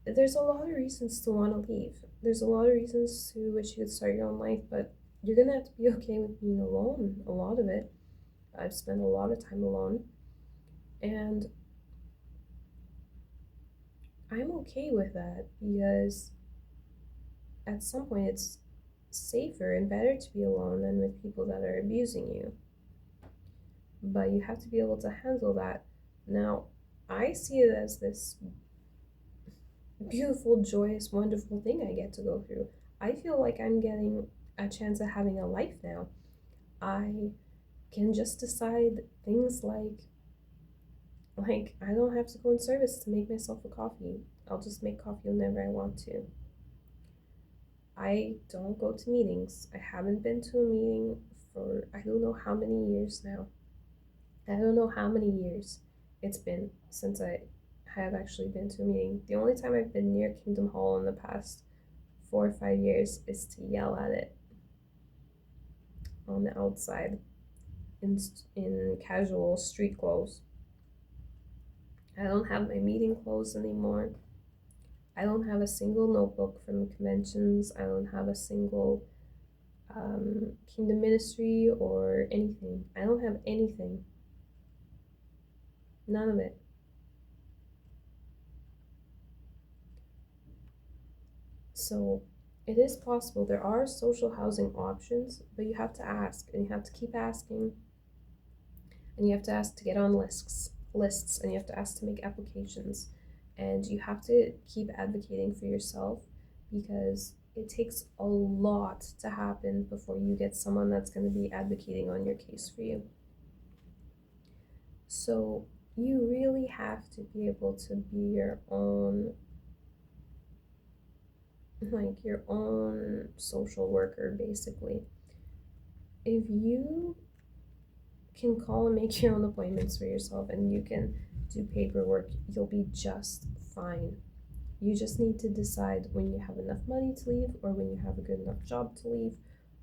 There's a lot of reasons to want to leave. There's a lot of reasons to wish you could start your own life, but you're gonna have to be okay with being alone. A lot of it. I've spent a lot of time alone, and I'm okay with that because at some point it's safer and better to be alone than with people that are abusing you. But you have to be able to handle that. Now, I see it as this beautiful, joyous, wonderful thing I get to go through. I feel like I'm getting a chance at having a life now. I can just decide things like I don't have to go in service to make myself a coffee. I'll just make coffee whenever I want to. I don't go to meetings. I haven't been to a meeting for I don't know how many years now. I don't know how many years it's been since I have actually been to a meeting. The only time I've been near Kingdom Hall in the past 4 or 5 years is to yell at it on the outside in casual street clothes. I don't have my meeting clothes anymore. I don't have a single notebook from conventions. I don't have a single kingdom ministry or anything. I don't have anything. None of it. So it is possible. There are social housing options, but you have to ask and you have to keep asking and you have to ask to get on lists and you have to ask to make applications and you have to keep advocating for yourself because it takes a lot to happen before you get someone that's going to be advocating on your case for you. So you really have to be able to be your own social worker basically. If you can call and make your own appointments for yourself and you can do paperwork, you'll be just fine. You just need to decide when you have enough money to leave or when you have a good enough job to leave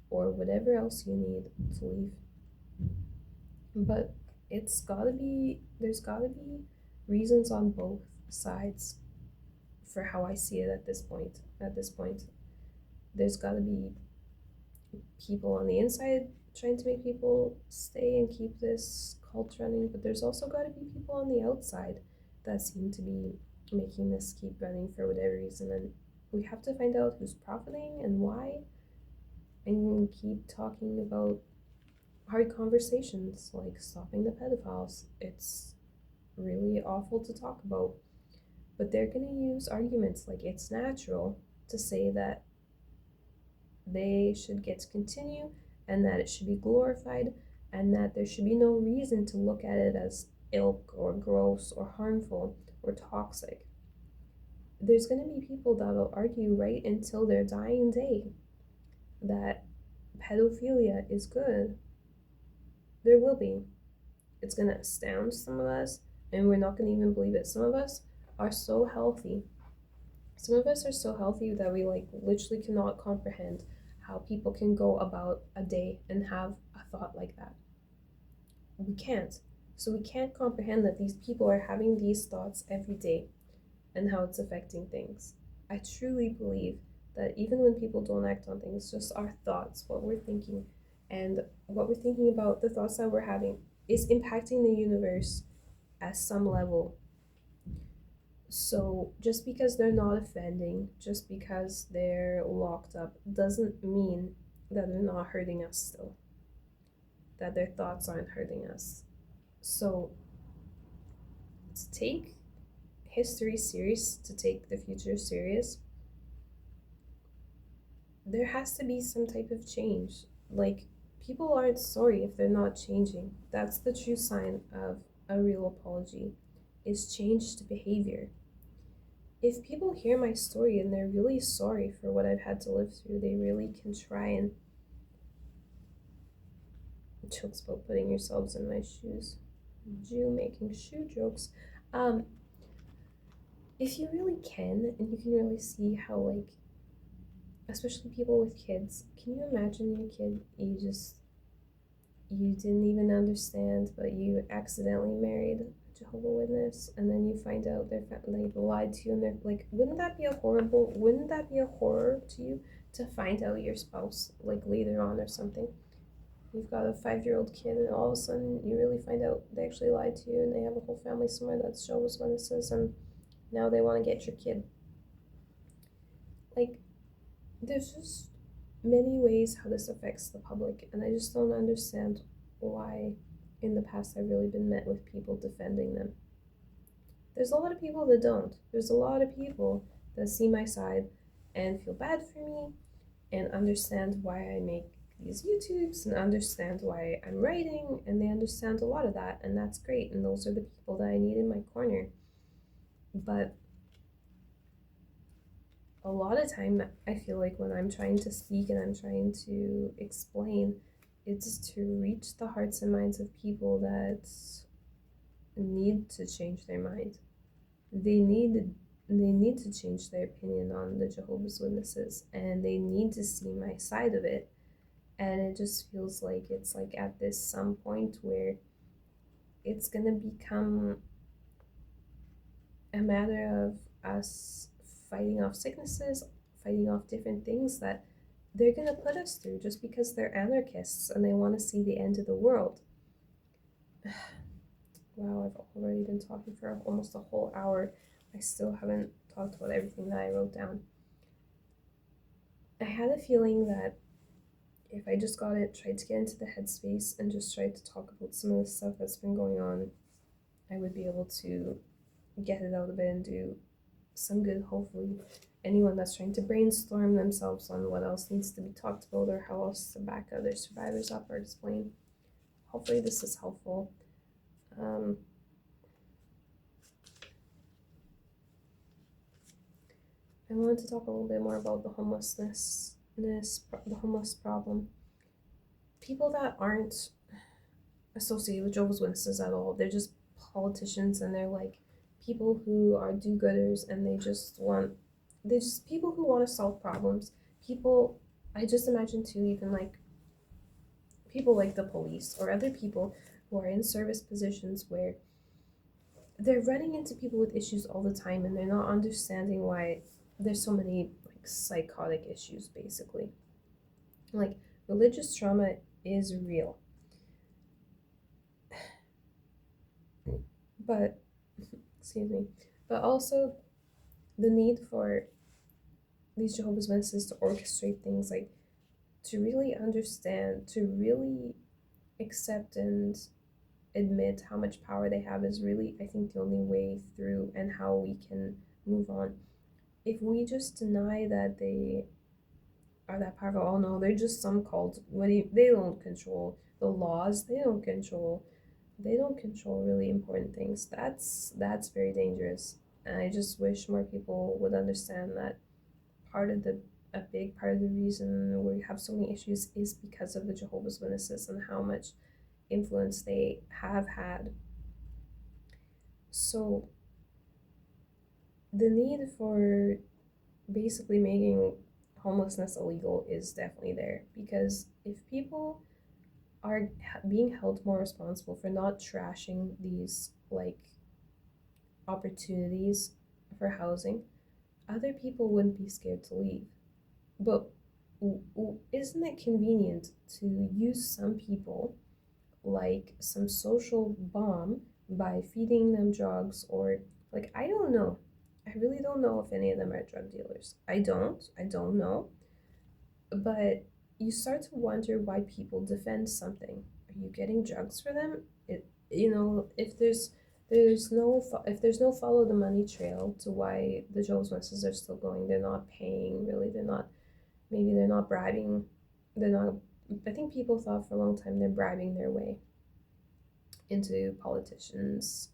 or whatever else you need to leave. But there's gotta be reasons on both sides for how I see it at this point. At this point, there's gotta be people on the inside trying to make people stay and keep this cult running, but there's also got to be people on the outside that seem to be making this keep running for whatever reason. And we have to find out who's profiting and why, and keep talking about hard conversations like stopping the pedophiles. It's really awful to talk about, but they're going to use arguments like it's natural to say that they should get to continue and that it should be glorified and that there should be no reason to look at it as ilk or gross or harmful or toxic. There's going to be people that'll argue right until their dying day that pedophilia is good. There will be. It's going to astound some of us and we're not going to even believe it. Some of us are so healthy Some of us are so healthy that we like literally cannot comprehend how people can go about a day and have a thought like that. We can't. So we can't comprehend that these people are having these thoughts every day and how it's affecting things. I truly believe that even when people don't act on things, just our thoughts, what we're thinking, and what we're thinking about, the thoughts that we're having, is impacting the universe at some level. So just because they're not offending, just because they're locked up, doesn't mean that they're not hurting us still, that their thoughts aren't hurting us. So to take history serious, to take the future serious, there has to be some type of change. Like, people aren't sorry if they're not changing. That's the true sign of a real apology, is changed behavior. If people hear my story and they're really sorry for what I've had to live through, they really can try and jokes about putting yourselves in my shoes. Jew making shoe jokes. Um, if you really can, and you can really see how, like, especially people with kids, can you imagine your kid, you didn't even understand, but you accidentally married a Jehovah Witness, and then you find out they lied to you, and they're like, wouldn't that be a horror to you to find out your spouse like later on or something? You've got a 5-year-old kid, and all of a sudden you really find out they actually lied to you, and they have a whole family somewhere that's Jehovah's Witnesses, and now they want to get your kid. Like, there's just many ways how this affects the public, and I just don't understand why in the past I've really been met with people defending them. There's a lot of people that don't. There's a lot of people that see my side and feel bad for me and understand why I make these YouTubes and understand why I'm writing, and they understand a lot of that, and that's great, and those are the people that I need in my corner. But a lot of time I feel like when I'm trying to speak and I'm trying to explain, it's to reach the hearts and minds of people that need to change their mind. They need they need to change their opinion on the Jehovah's Witnesses, and they need to see my side of it. And it just feels like it's like at this some point where it's gonna become a matter of us fighting off sicknesses, fighting off different things that they're going to put us through just because they're anarchists and they want to see the end of the world. Wow, I've already been talking for almost a whole hour. I still haven't talked about everything that I wrote down. I had a feeling that if I just tried to get into the headspace and just tried to talk about some of the stuff that's been going on, I would be able to get it out of it and do some good, hopefully. Anyone that's trying to brainstorm themselves on what else needs to be talked about or how else to back other survivors up or explain. Hopefully this is helpful. I wanted to talk a little bit more about the the homeless problem. People that aren't associated with Jehovah's Witnesses at all, they're just politicians, and they're like people who are do-gooders, and they're just people who want to solve problems. People, I just imagine too, even like people like the police or other people who are in service positions where they're running into people with issues all the time, and they're not understanding why there's so many like psychotic issues, basically. Like, religious trauma is real, but excuse me, but also the need for these Jehovah's Witnesses to orchestrate things, like to really understand, to really accept and admit how much power they have, is really, I think, the only way through and how we can move on. If we just deny that they are that powerful, oh no, they're just some cult. They don't control the laws. They don't control really important things. That's very dangerous. And I just wish more people would understand that part of the a big part of the reason we have so many issues is because of the Jehovah's Witnesses and how much influence they have had. So the need for basically making homelessness illegal is definitely there, because if people are being held more responsible for not trashing these like opportunities for housing, other people wouldn't be scared to leave. But isn't it convenient to use some people like some social bomb by feeding them drugs, or like, I don't know. I really don't know if any of them are drug dealers. I don't know. But you start to wonder why people defend something. Are you getting drugs for them? If there's no follow the money trail to why the Joe's Misses are still going. They're not paying, really. They're not. Maybe they're not bribing. They're not. I think people thought for a long time they're bribing their way into politicians'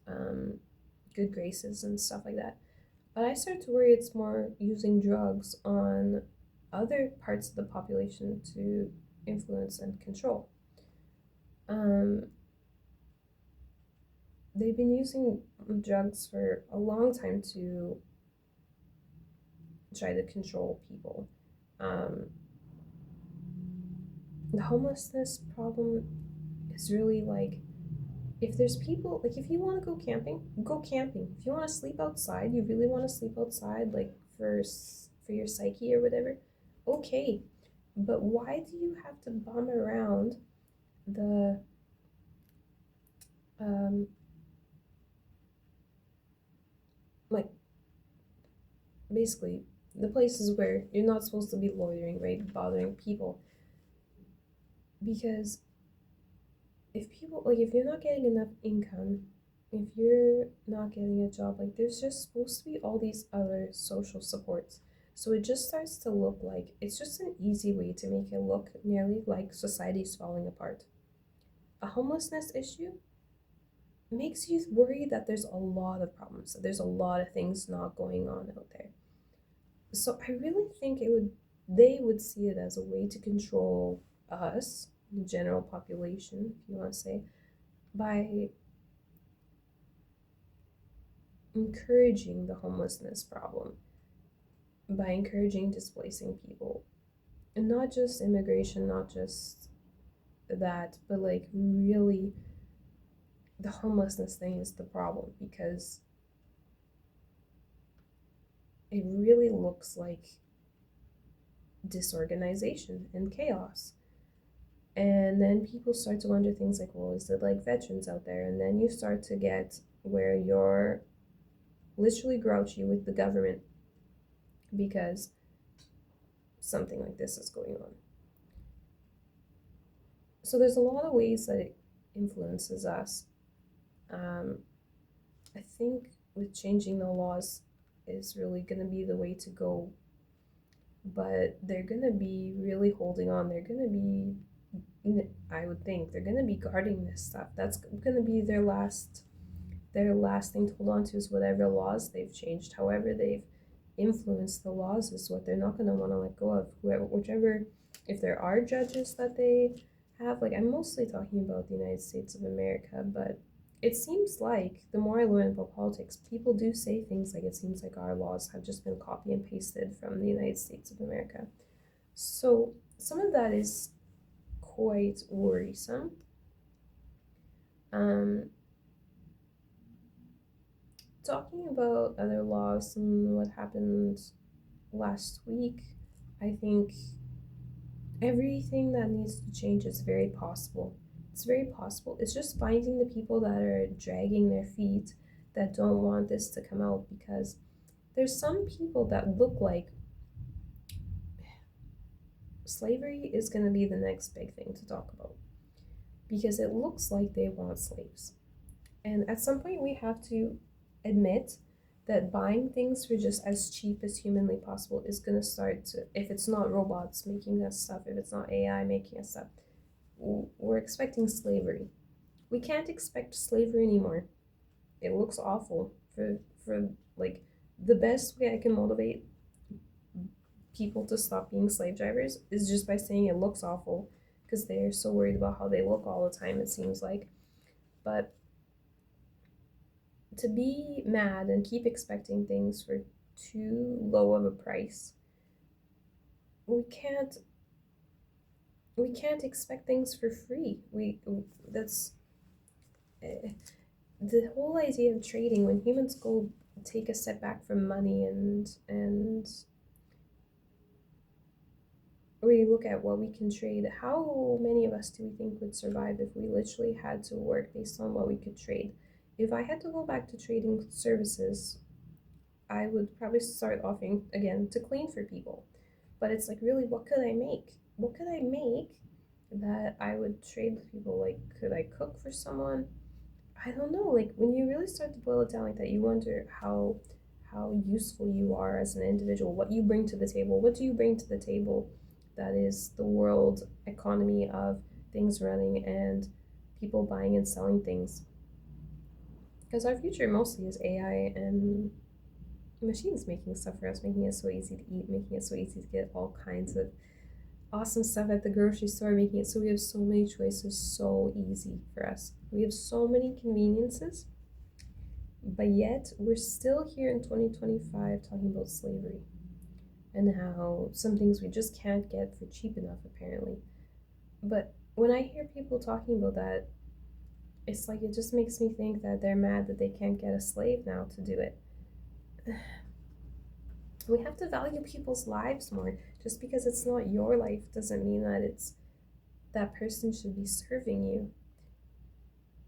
good graces and stuff like that. But I start to worry it's more using drugs on other parts of the population to influence and control. Um, they've been using drugs for a long time to try to control people. Um, the homelessness problem is really like, if there's people, like, if you want to go camping, go camping. If you want to sleep outside, you really want to sleep outside, like for your psyche or whatever, okay. But why do you have to bum around the um like basically the places where you're not supposed to be loitering, right, bothering people? Because if you're not getting enough income, if you're not getting a job, like, there's just supposed to be all these other social supports. So it just starts to look like it's just an easy way to make it look nearly like society's falling apart. A homelessness issue makes you worry that there's a lot of problems, that there's a lot of things not going on out there. So I really think they would see it as a way to control us, the general population, if you want to say, by encouraging the homelessness problem, by encouraging displacing people. And not just immigration, not just that, but like, really, the homelessness thing is the problem, because it really looks like disorganization and chaos. And then people start to wonder things like, well, is it like veterans out there? And then you start to get where you're literally grouchy with the government because something like this is going on. So there's a lot of ways that it influences us. Um, I think with changing the laws is really going to be the way to go, but they're going to be really holding on. They're going to be, I would think, they're going to be guarding this stuff. That's going to be their last thing to hold on to, is whatever laws they've changed. However they've influenced the laws is what they're not going to want to let go of. Whichever, if there are judges that they have, like, I'm mostly talking about the United States of America, but it seems like the more I learn about politics, people do say things like, it seems like our laws have just been copy and pasted from the United States of America. So some of that is quite worrisome. Um, Talking about other laws and what happened last week, I think everything that needs to change is very possible. It's very possible. It's just finding the people that are dragging their feet, that don't want this to come out, because there's some people that look like slavery is going to be the next big thing to talk about, because it looks like they want slaves. And at some point, we have to admit that buying things for just as cheap as humanly possible is going to start to, if it's not robots making us stuff, if it's not AI making us stuff, we're expecting slavery. We can't expect slavery anymore. It looks awful. For like, the best way I can motivate people to stop being slave drivers is just by saying it looks awful, because they're so worried about how they look all the time, it seems like. But to be mad and keep expecting things for too low of a price. We can't we can't expect things for free. We that's uh, the whole idea of trading. When humans go take a step back from money and we look at what we can trade, how many of us do we think would survive if we literally had to work based on what we could trade? If I had to go back to trading services, I would probably start offering again to clean for people. But it's like, really, what could I make? What could I make that I would trade with people? Like, could I cook for someone? I don't know. Like, when you really start to boil it down like that, you wonder how useful you are as an individual, what you bring to the table. What do you bring to the table that is the world economy of things running and people buying and selling things? Because our future mostly is AI and machines making stuff for us, making it so easy to eat, making it so easy to get all kinds of awesome stuff at the grocery store, making it so we have so many choices, so easy for us. We have so many conveniences, but yet we're still here in 2025 talking about slavery and how some things we just can't get for cheap enough, apparently. But when I hear people talking about that, it's like it just makes me think that they're mad that they can't get a slave now to do it. We have to value people's lives more. Just because it's not your life doesn't mean that it's that person should be serving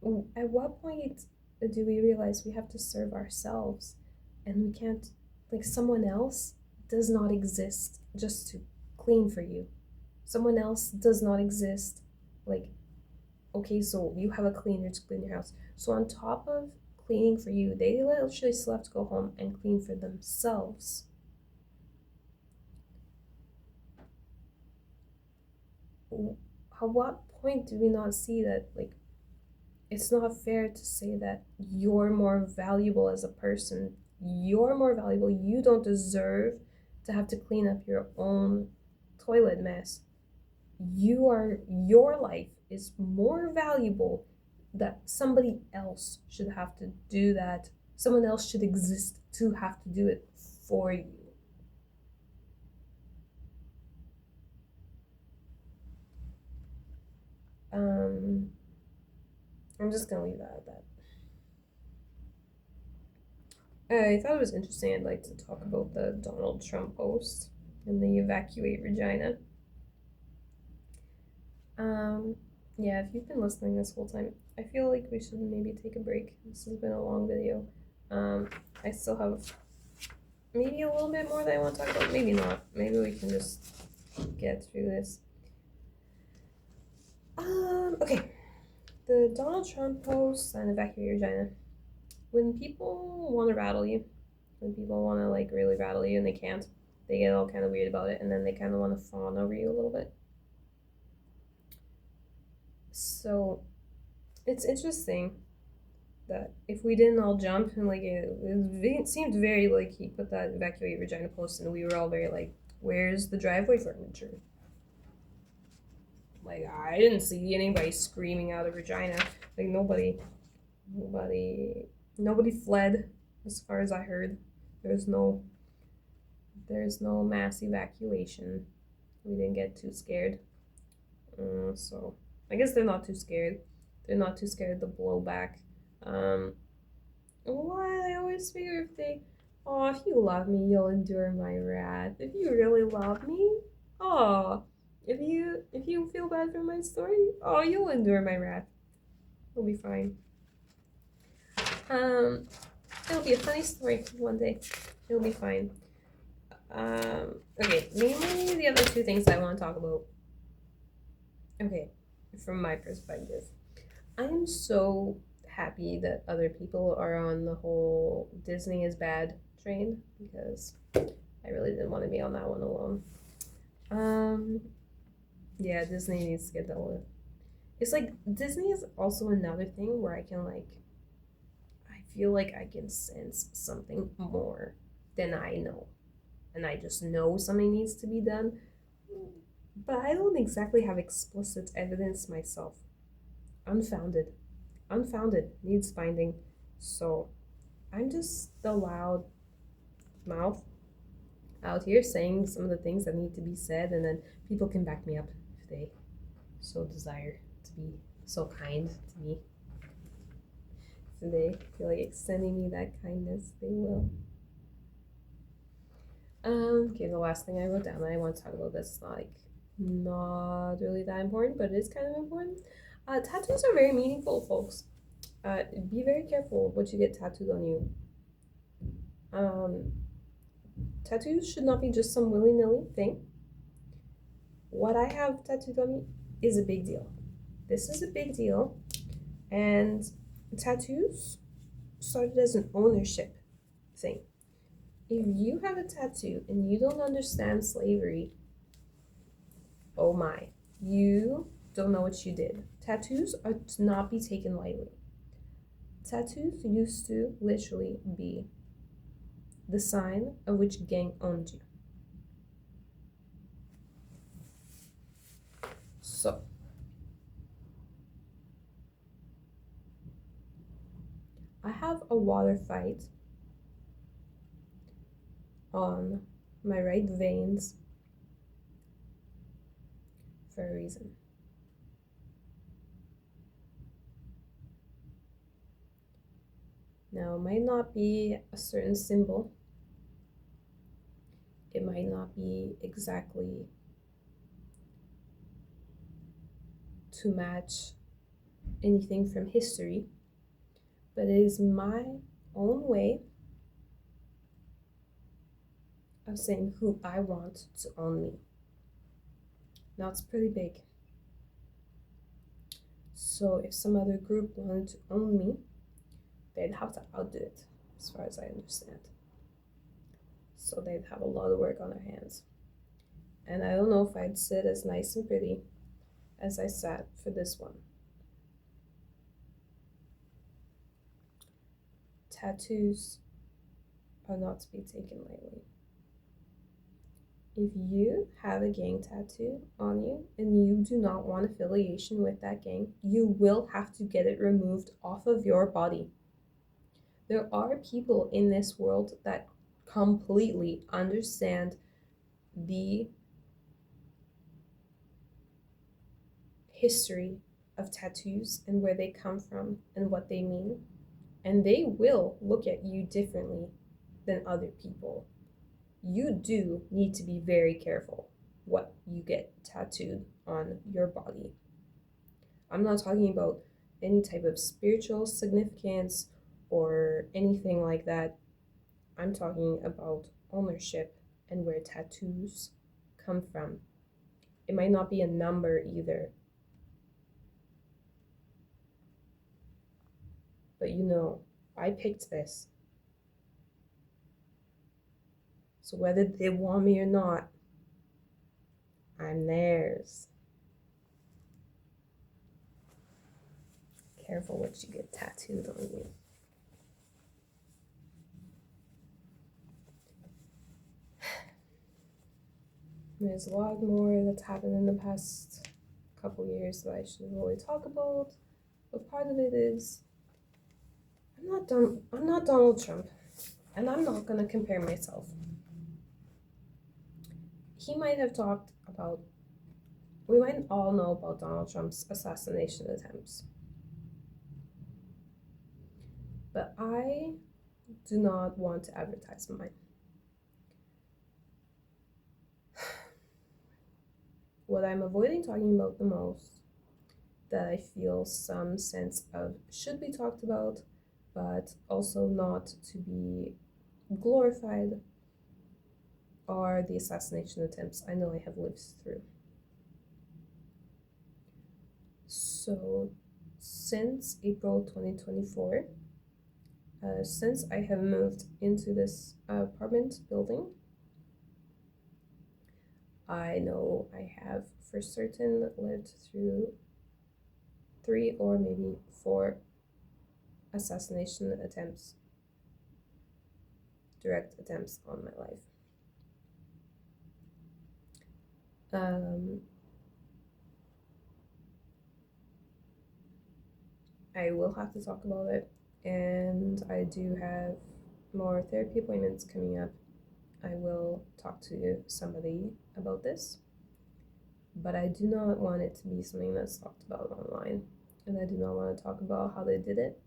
you. At what point do we realize we have to serve ourselves and we can't, like, someone else does not exist just to clean for you? Someone else does not exist. Like, okay, so you have a cleaner to clean your house. So on top of cleaning for you, they literally still have to go home and clean for themselves. At what point do we not see that, like, it's not fair to say that you're more valuable as a person? You're more valuable. You don't deserve to have to clean up your own toilet mess. Your life is more valuable, that somebody else should have to do that. Someone else should exist to have to do it for you. Um, I'm just gonna leave that at that. I thought it was interesting. I'd like to talk about the Donald Trump post and the evacuate Regina. Um, yeah, if you've been listening this whole time, I feel like we should maybe take a break. This has been a long video. I still have maybe a little bit more that I want to talk about. Maybe not. Maybe we can just get through this. Okay. The Donald Trump post and evacuate Regina. When people want to rattle you, when people want to like really rattle you and they can't, they get all kind of weird about it, and then they kind of want to fawn over you a little bit. So it's interesting that if we didn't all jump and like it seemed very like he put that evacuate Regina post and we were all very like, where's the driveway furniture? Like, I didn't see anybody screaming out of Regina. Like, nobody nobody fled as far as I heard. There's no there's no mass evacuation. We didn't get too scared. So I guess they're not too scared. They're not too scared of the blowback. Um, Why? I always figure if they, oh, if you love me, you'll endure my wrath. If you really love me, oh, if you feel bad for my story, oh, you'll endure my wrath. It'll be fine. Um, it'll be a funny story one day. It'll be fine. Okay, mainly the other two things I want to talk about. Okay, from my perspective, I'm so happy that other people are on the whole Disney is bad train, because I really didn't want to be on that one alone. Um, yeah, Disney needs to get dealt with. It's like Disney is also another thing where I feel like I can sense something more than I know. And I just know something needs to be done, but I don't exactly have explicit evidence myself. Unfounded. Unfounded. Needs finding. So I'm just allowed mouth out here saying some of the things that need to be said, and then people can back me up if they so desire to be so kind to me. If they feel like extending me that kindness, they will. Okay, the last thing I wrote down that I want to talk about that's not really that important, but it is kind of important. Tattoos are very meaningful, folks. Be very careful what you get tattooed on you. Um, Tattoos should not be just some willy nilly thing. What I have tattooed on me is a big deal. This is a big deal, and tattoos started as an ownership thing. If you have a tattoo and you don't understand slavery, oh my, you don't know what you did. Tattoos are to not be taken lightly. Tattoos used to literally be the sign of which gang owned you. So, I have a water fight on my right veins for a reason. Now, it might not be a certain symbol. It might not be exactly to match anything from history, but it is my own way of saying who I want to own me. Now, it's pretty big. So if some other group wanted to own me, they'd have to outdo it, as far as I understand. So they'd have a lot of work on their hands. And I don't know if I'd sit as nice and pretty as I sat for this one. Tattoos are not to be taken lightly. If you have a gang tattoo on you and you do not want affiliation with that gang, you will have to get it removed off of your body. There are people in this world that completely understand the history of tattoos and where they come from and what they mean, and they will look at you differently than other people. You do need to be very careful what you get tattooed on your body. I'm not talking about any type of spiritual significance or anything like that. I'm talking about ownership and where tattoos come from. It might not be a number either, but I picked this. So whether they want me or not, I'm theirs. Careful what you get tattooed on you. There's a lot more that's happened in the past couple years that I should really talk about, but part of it is I'm not Donald Trump, and I'm not gonna compare myself. He might have talked about, we might all know about Donald Trump's assassination attempts, but I do not want to advertise mine. What I'm avoiding talking about the most, that I feel some sense of should be talked about, but also not to be glorified, are the assassination attempts I know I have lived through. So, since April 2024, since I have moved into this apartment building, I know I have for certain lived through 3 or maybe 4 assassination attempts, direct attempts on my life. I will have to talk about it, and I do have more therapy appointments coming up I will talk to somebody about this, but I do not want it to be something that's talked about online. And I do not want to talk about how they did it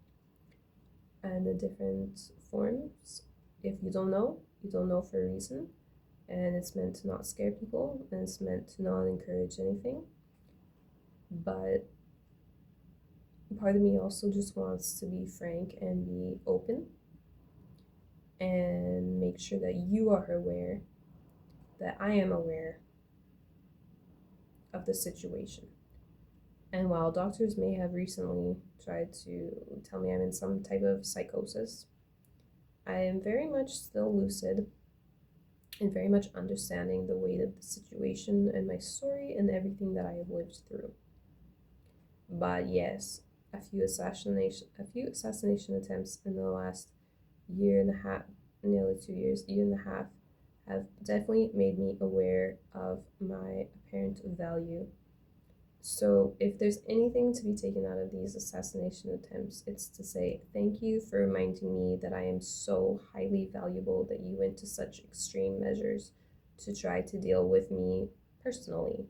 and the different forms. If you don't know for a reason. And it's meant to not scare people, and it's meant to not encourage anything. But part of me also just wants to be frank and be open and make sure that you are aware that I am aware of the situation. And while doctors may have recently tried to tell me I'm in some type of psychosis, I am very much still lucid and very much understanding the weight of the situation and my story and everything that I have lived through. But yes, a few assassination attempts in the last year and a half, nearly 2 years, year and a half, have definitely made me aware of my apparent value. So if there's anything to be taken out of these assassination attempts, it's to say thank you for reminding me that I am so highly valuable that you went to such extreme measures to try to deal with me personally.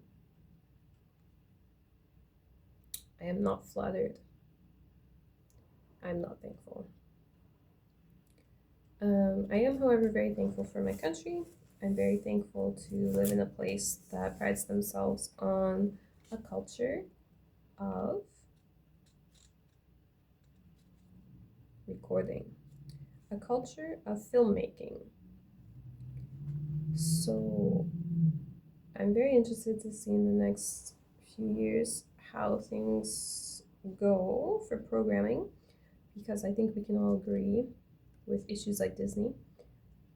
I am not flattered. I'm not thankful. I am, however, very thankful for my country. I'm very thankful to live in a place that prides themselves on a culture of recording, a culture of filmmaking. So I'm very interested to see in the next few years how things go for programming, because I think we can all agree with issues like Disney,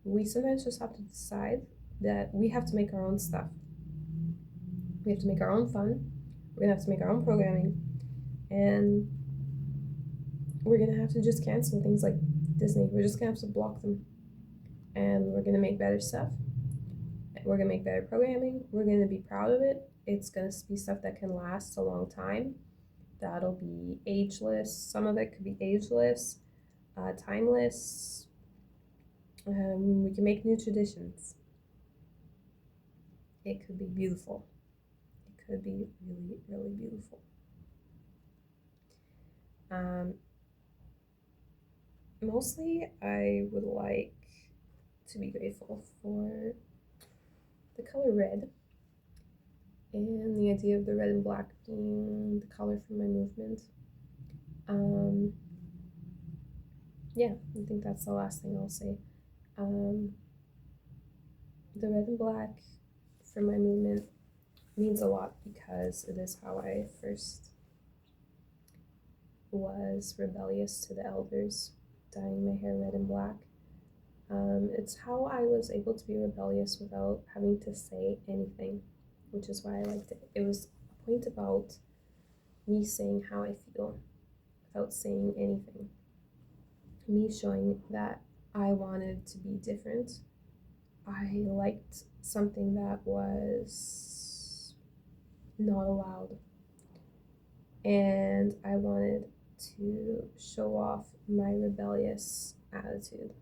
we sometimes just have to decide that we have to make our own stuff. We have to make our own fun. We're gonna have to make our own programming, and we're gonna have to just cancel things like Disney. We're just gonna have to block them, and we're gonna make better stuff. We're gonna make better programming. We're gonna be proud of it. It's gonna be stuff that can last a long time. That'll be ageless. Some of it could be ageless, timeless. We can make new traditions. It could be beautiful. It could be really, really beautiful. Mostly, I would like to be grateful for the color red and the idea of the red and black being the color for my movement. Yeah, I think that's the last thing I'll say. The red and black for my movement means a lot because it is how I first was rebellious to the elders, dyeing my hair red and black. It's how I was able to be rebellious without having to say anything, which is why I liked it. It was a point about me saying how I feel without saying anything. Me showing that I wanted to be different. I liked something that was not allowed. And I wanted to show off my rebellious attitude.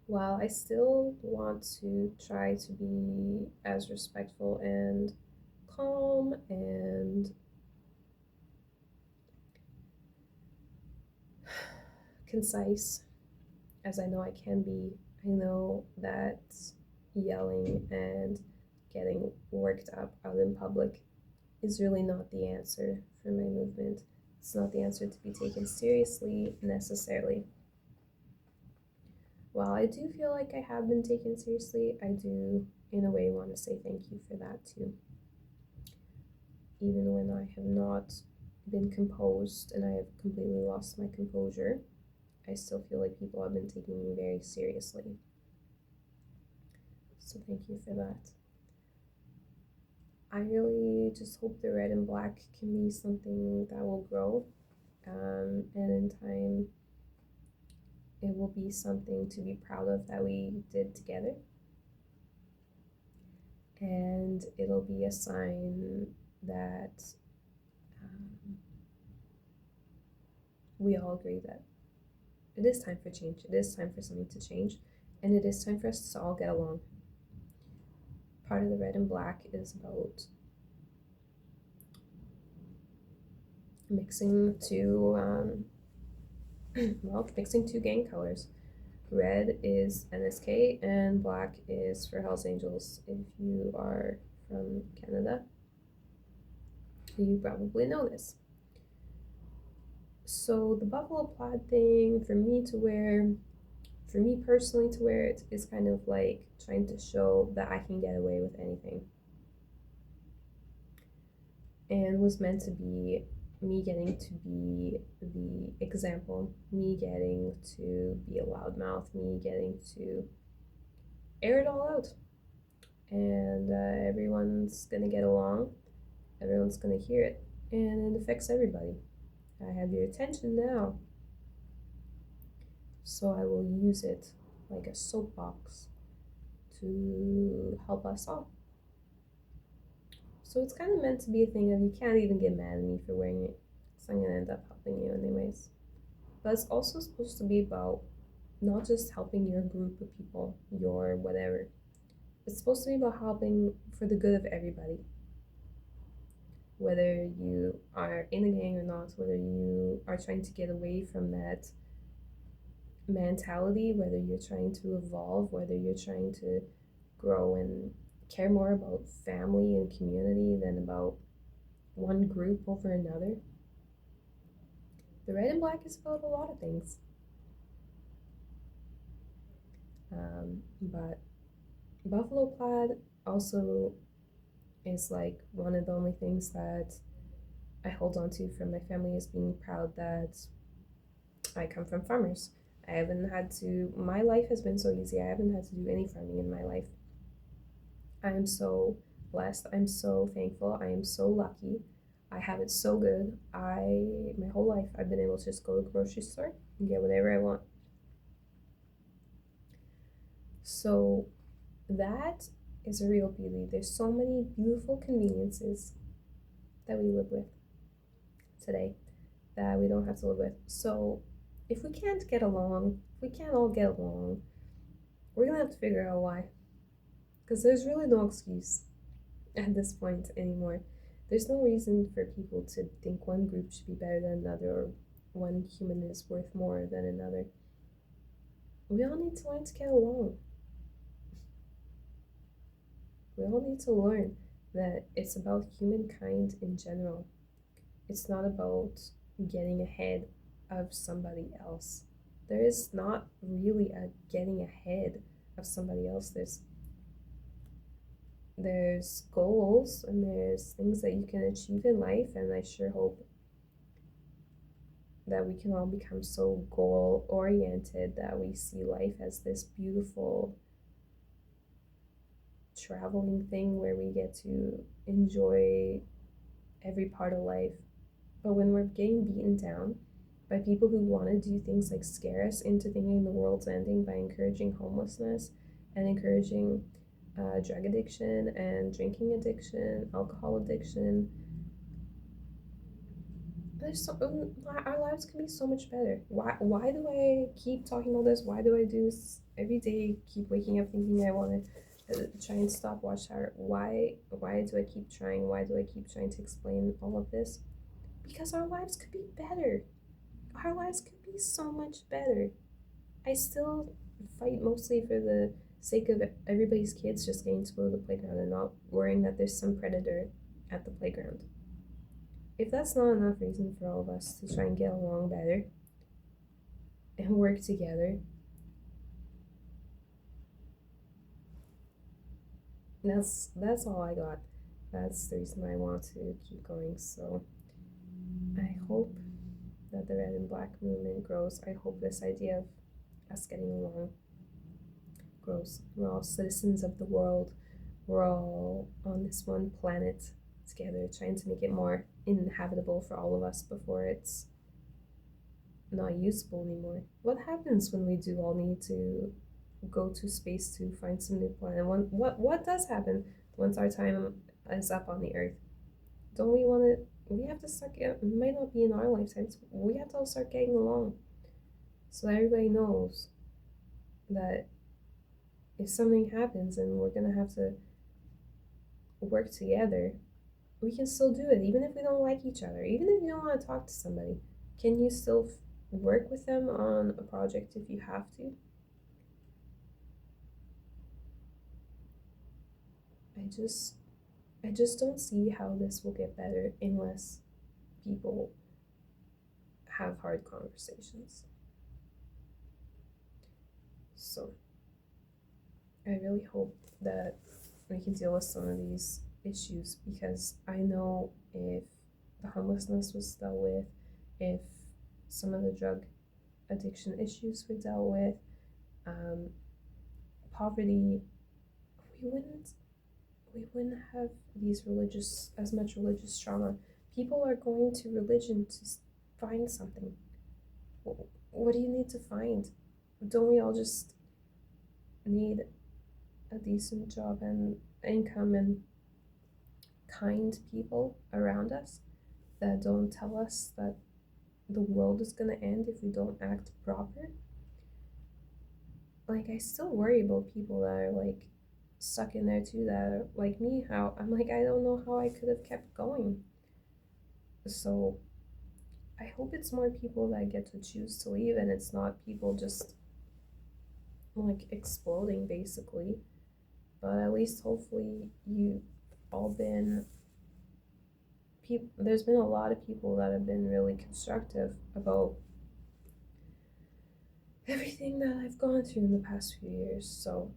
While I still want to try to be as respectful and calm and concise as I know I can be, I know that yelling and getting worked up out in public is really not the answer for my movement. It's not the answer to be taken seriously necessarily. While I do feel like I have been taken seriously, I do, in a way, want to say thank you for that too. Even when I have not been composed and I have completely lost my composure, I still feel like people have been taking me very seriously. So thank you for that. I really just hope the red and black can be something that will grow, and in time it will be something to be proud of that we did together, and it'll be a sign that we all agree that It is time for change. It is time for something to change. And it is time for us to all get along. Part of the red and black is about mixing two, mixing two gang colors. Red is NSK and black is for Hells Angels. If you are from Canada, you probably know this. So the buffalo plaid thing, for me personally to wear it is kind of like trying to show that I can get away with anything. And was meant to be me getting to be the example, me getting to be a loudmouth, me getting to air it all out. And everyone's gonna get along, everyone's gonna hear it, and it affects everybody. I have your attention now, so I will use it like a soapbox to help us all. So it's kind of meant to be a thing of you can't even get mad at me for wearing it, so I'm gonna end up helping you anyways. But it's also supposed to be about not just helping your group of people, your whatever. It's supposed to be about helping for the good of everybody. Whether you are in a gang or not, whether you are trying to get away from that mentality, whether you're trying to evolve, whether you're trying to grow and care more about family and community than about one group over another. The red and black is about a lot of things. But buffalo plaid also is like one of the only things that I hold on to from my family is being proud that I come from farmers. I haven't had to, my life has been so easy. I haven't had to do any farming in my life. I am so blessed. I'm so thankful. I am so lucky. I have it so good. My whole life, I've been able to just go to the grocery store and get whatever I want. So that is a real beauty. There's so many beautiful conveniences that we live with today that we don't have to live with. So if we can't get along, if we can't all get along, we're gonna have to figure out why. Because there's really no excuse at this point anymore. There's no reason for people to think one group should be better than another or one human is worth more than another. We all need to learn to get along. We all need to learn that it's about humankind in general. It's not about getting ahead of somebody else. There is not really a getting ahead of somebody else. There's goals and there's things that you can achieve in life, and I sure hope that we can all become so goal oriented that we see life as this beautiful traveling thing where we get to enjoy every part of life. But when we're getting beaten down by people who want to do things like scare us into thinking the world's ending by encouraging homelessness and encouraging drug addiction and drinking addiction, alcohol addiction, our lives can be so much better. Why do I keep talking all this? Why do I do this every day? Keep waking up thinking I want to try and stop Watchtower. Why do I keep trying? Why do I keep trying to explain all of this? Because our lives could be better. Our lives could be so much better. I still fight mostly for the sake of everybody's kids just getting to go to the playground and not worrying that there's some predator at the playground. If that's not enough reason for all of us to try and get along better and work together, that's all I got. That's the reason I want to keep going. So I hope that the red and black movement grows. I hope this idea of us getting along grows. We're all citizens of the world. We're all on this one planet together, trying to make it more inhabitable for all of us before it's not usable anymore. What happens when we do all need to go to space to find some new planet? What does happen once our time is up on the Earth? Don't we want to? We have to start getting. It might not be in our lifetimes. We have to all start getting along. so everybody knows that if something happens and we're gonna have to work together, we can still do it, even if we don't like each other, even if you don't want to talk to somebody. Can you still work with them on a project if you have to? I just I just don't see how this will get better unless people have hard conversations. So I really hope that we can deal with some of these issues, because I know if the homelessness was dealt with, if some of the drug addiction issues were dealt with, um, poverty, we wouldn't we wouldn't have these religious as much religious trauma. People are going to religion to find something. What do you need to find? Don't we all just need a decent job and income and kind people around us that don't tell us that the world is gonna end if we don't act proper? Like, I still worry about people that are like stuck in there too, that are like me. How I'm like, I don't know how I could have kept going. So I hope it's more people that get to choose to leave, and it's not people just like exploding basically. But at least hopefully you all been people. There's been a lot of people that have been really constructive about everything that I've gone through in the past few years. So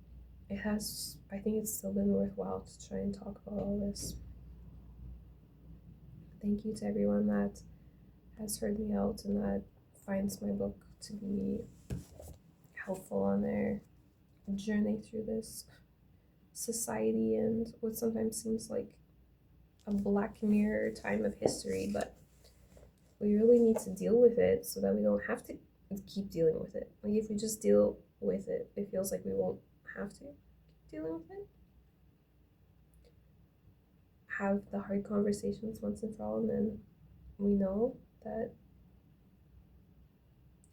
it has, I think it's still been worthwhile to try and talk about all this. Thank you to everyone that has heard me out and that finds my book to be helpful on their journey through this society and what sometimes seems like a black mirror time of history, but we really need to deal with it so that we don't have to keep dealing with it. Like, if we just deal with it, it feels like we won't have to keep dealing with it. Have the hard conversations once and for all, and then we know that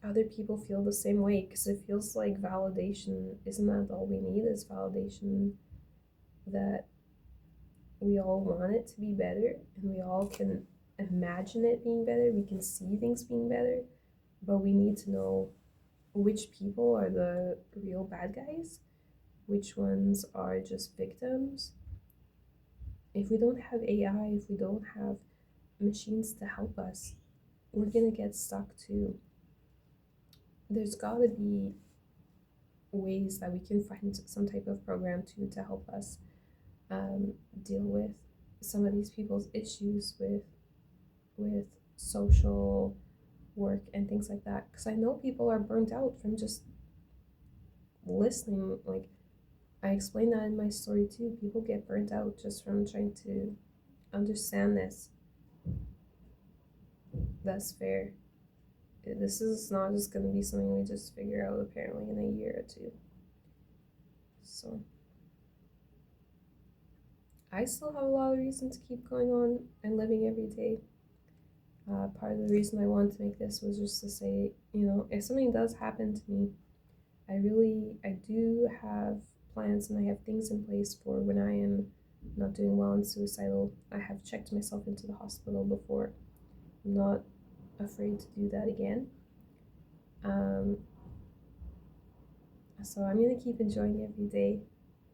other people feel the same way, because it feels like validation, isn't that all we need, is validation that we all want it to be better and we all can imagine it being better, we can see things being better, but we need to know which people are the real bad guys, which ones are just victims. If we don't have AI, if we don't have machines to help us, we're gonna get stuck too. There's gotta be ways that we can find some type of program to help us deal with some of these people's issues with social work and things like that, because I know people are burnt out from just listening. Like, I explained that in my story too. People get burnt out just from trying to understand this. That's fair. This is not just going to be something we just figure out apparently in a year or two. So I still have a lot of reason to keep going on and living every day. Part of the reason I wanted to make this was just to say, if something does happen to me, I do have plans and I have things in place for when I am not doing well and suicidal. I have checked myself into the hospital before. I'm not afraid to do that again. So I'm gonna keep enjoying every day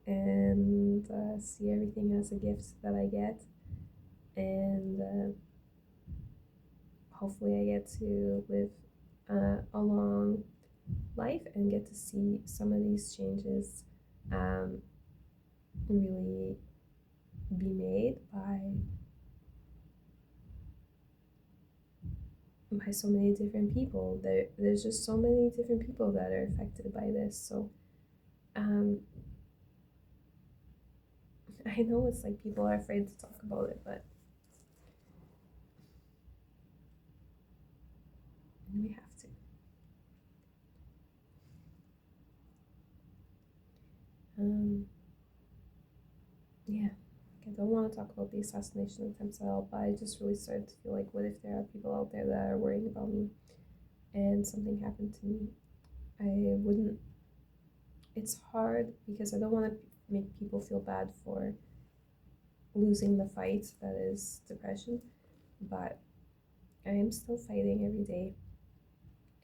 and see everything as a gift that I get, and hopefully I get to live a long life and get to see some of these changes really be made by so many different people. There's just so many different people that are affected by this. So I know it's like people are afraid to talk about it, but we have to. Yeah, I don't want to talk about the assassination attempts at all, but I just really started to feel like, what if there are people out there that are worrying about me? and something happened to me, I wouldn't. It's hard because I don't want to make people feel bad for losing the fight that is depression, but I am still fighting every day,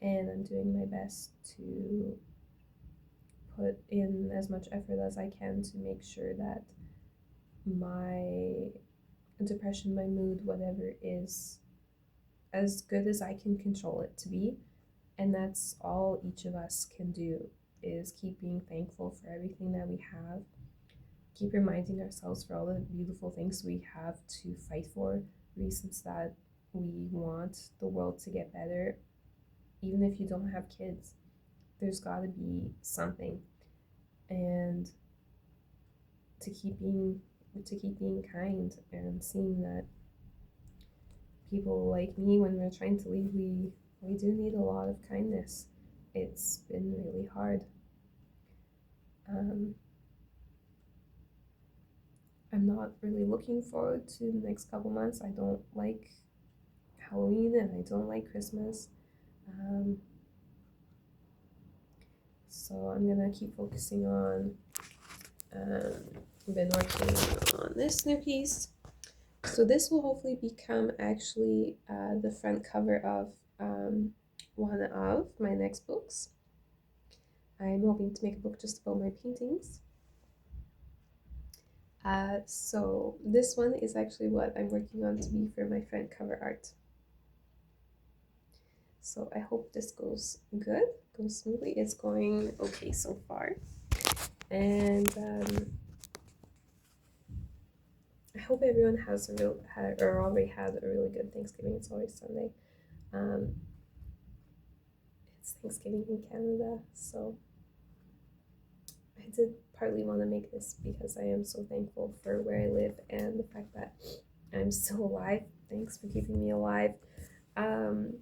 and I'm doing my best to put in as much effort as I can to make sure that my depression, my mood, whatever, is as good as I can control it to be. And that's all each of us can do, is keep being thankful for everything that we have, keep reminding ourselves for all the beautiful things we have to fight for, reasons that we want the world to get better. Even if you don't have kids, there's got to be something. And to keep being kind and seeing that people like me, when we're trying to leave, we do need a lot of kindness. It's been really hard. um, I'm not really looking forward to the next couple months. I don't like Halloween and I don't like Christmas. um, so I'm gonna keep focusing on been working on this new piece. So this will hopefully become actually the front cover of one of my next books. I'm hoping to make a book just about my paintings. So this one is actually what I'm working on to be for my front cover art. So I hope this goes good, goes smoothly. It's going okay so far. And I hope everyone has or already had a really good Thanksgiving. It's always Sunday. Um, it's Thanksgiving in Canada, so I did partly want to make this because I am so thankful for where I live and the fact that I'm still alive. Thanks for keeping me alive, and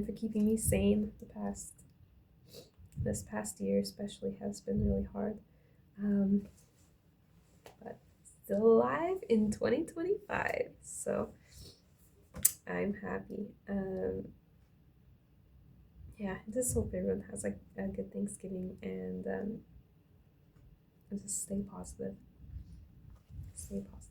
for keeping me sane. This past year especially has been really hard, but still alive in 2025. So I'm happy. Yeah, I just hope everyone has like a good Thanksgiving, and just stay positive. Stay positive.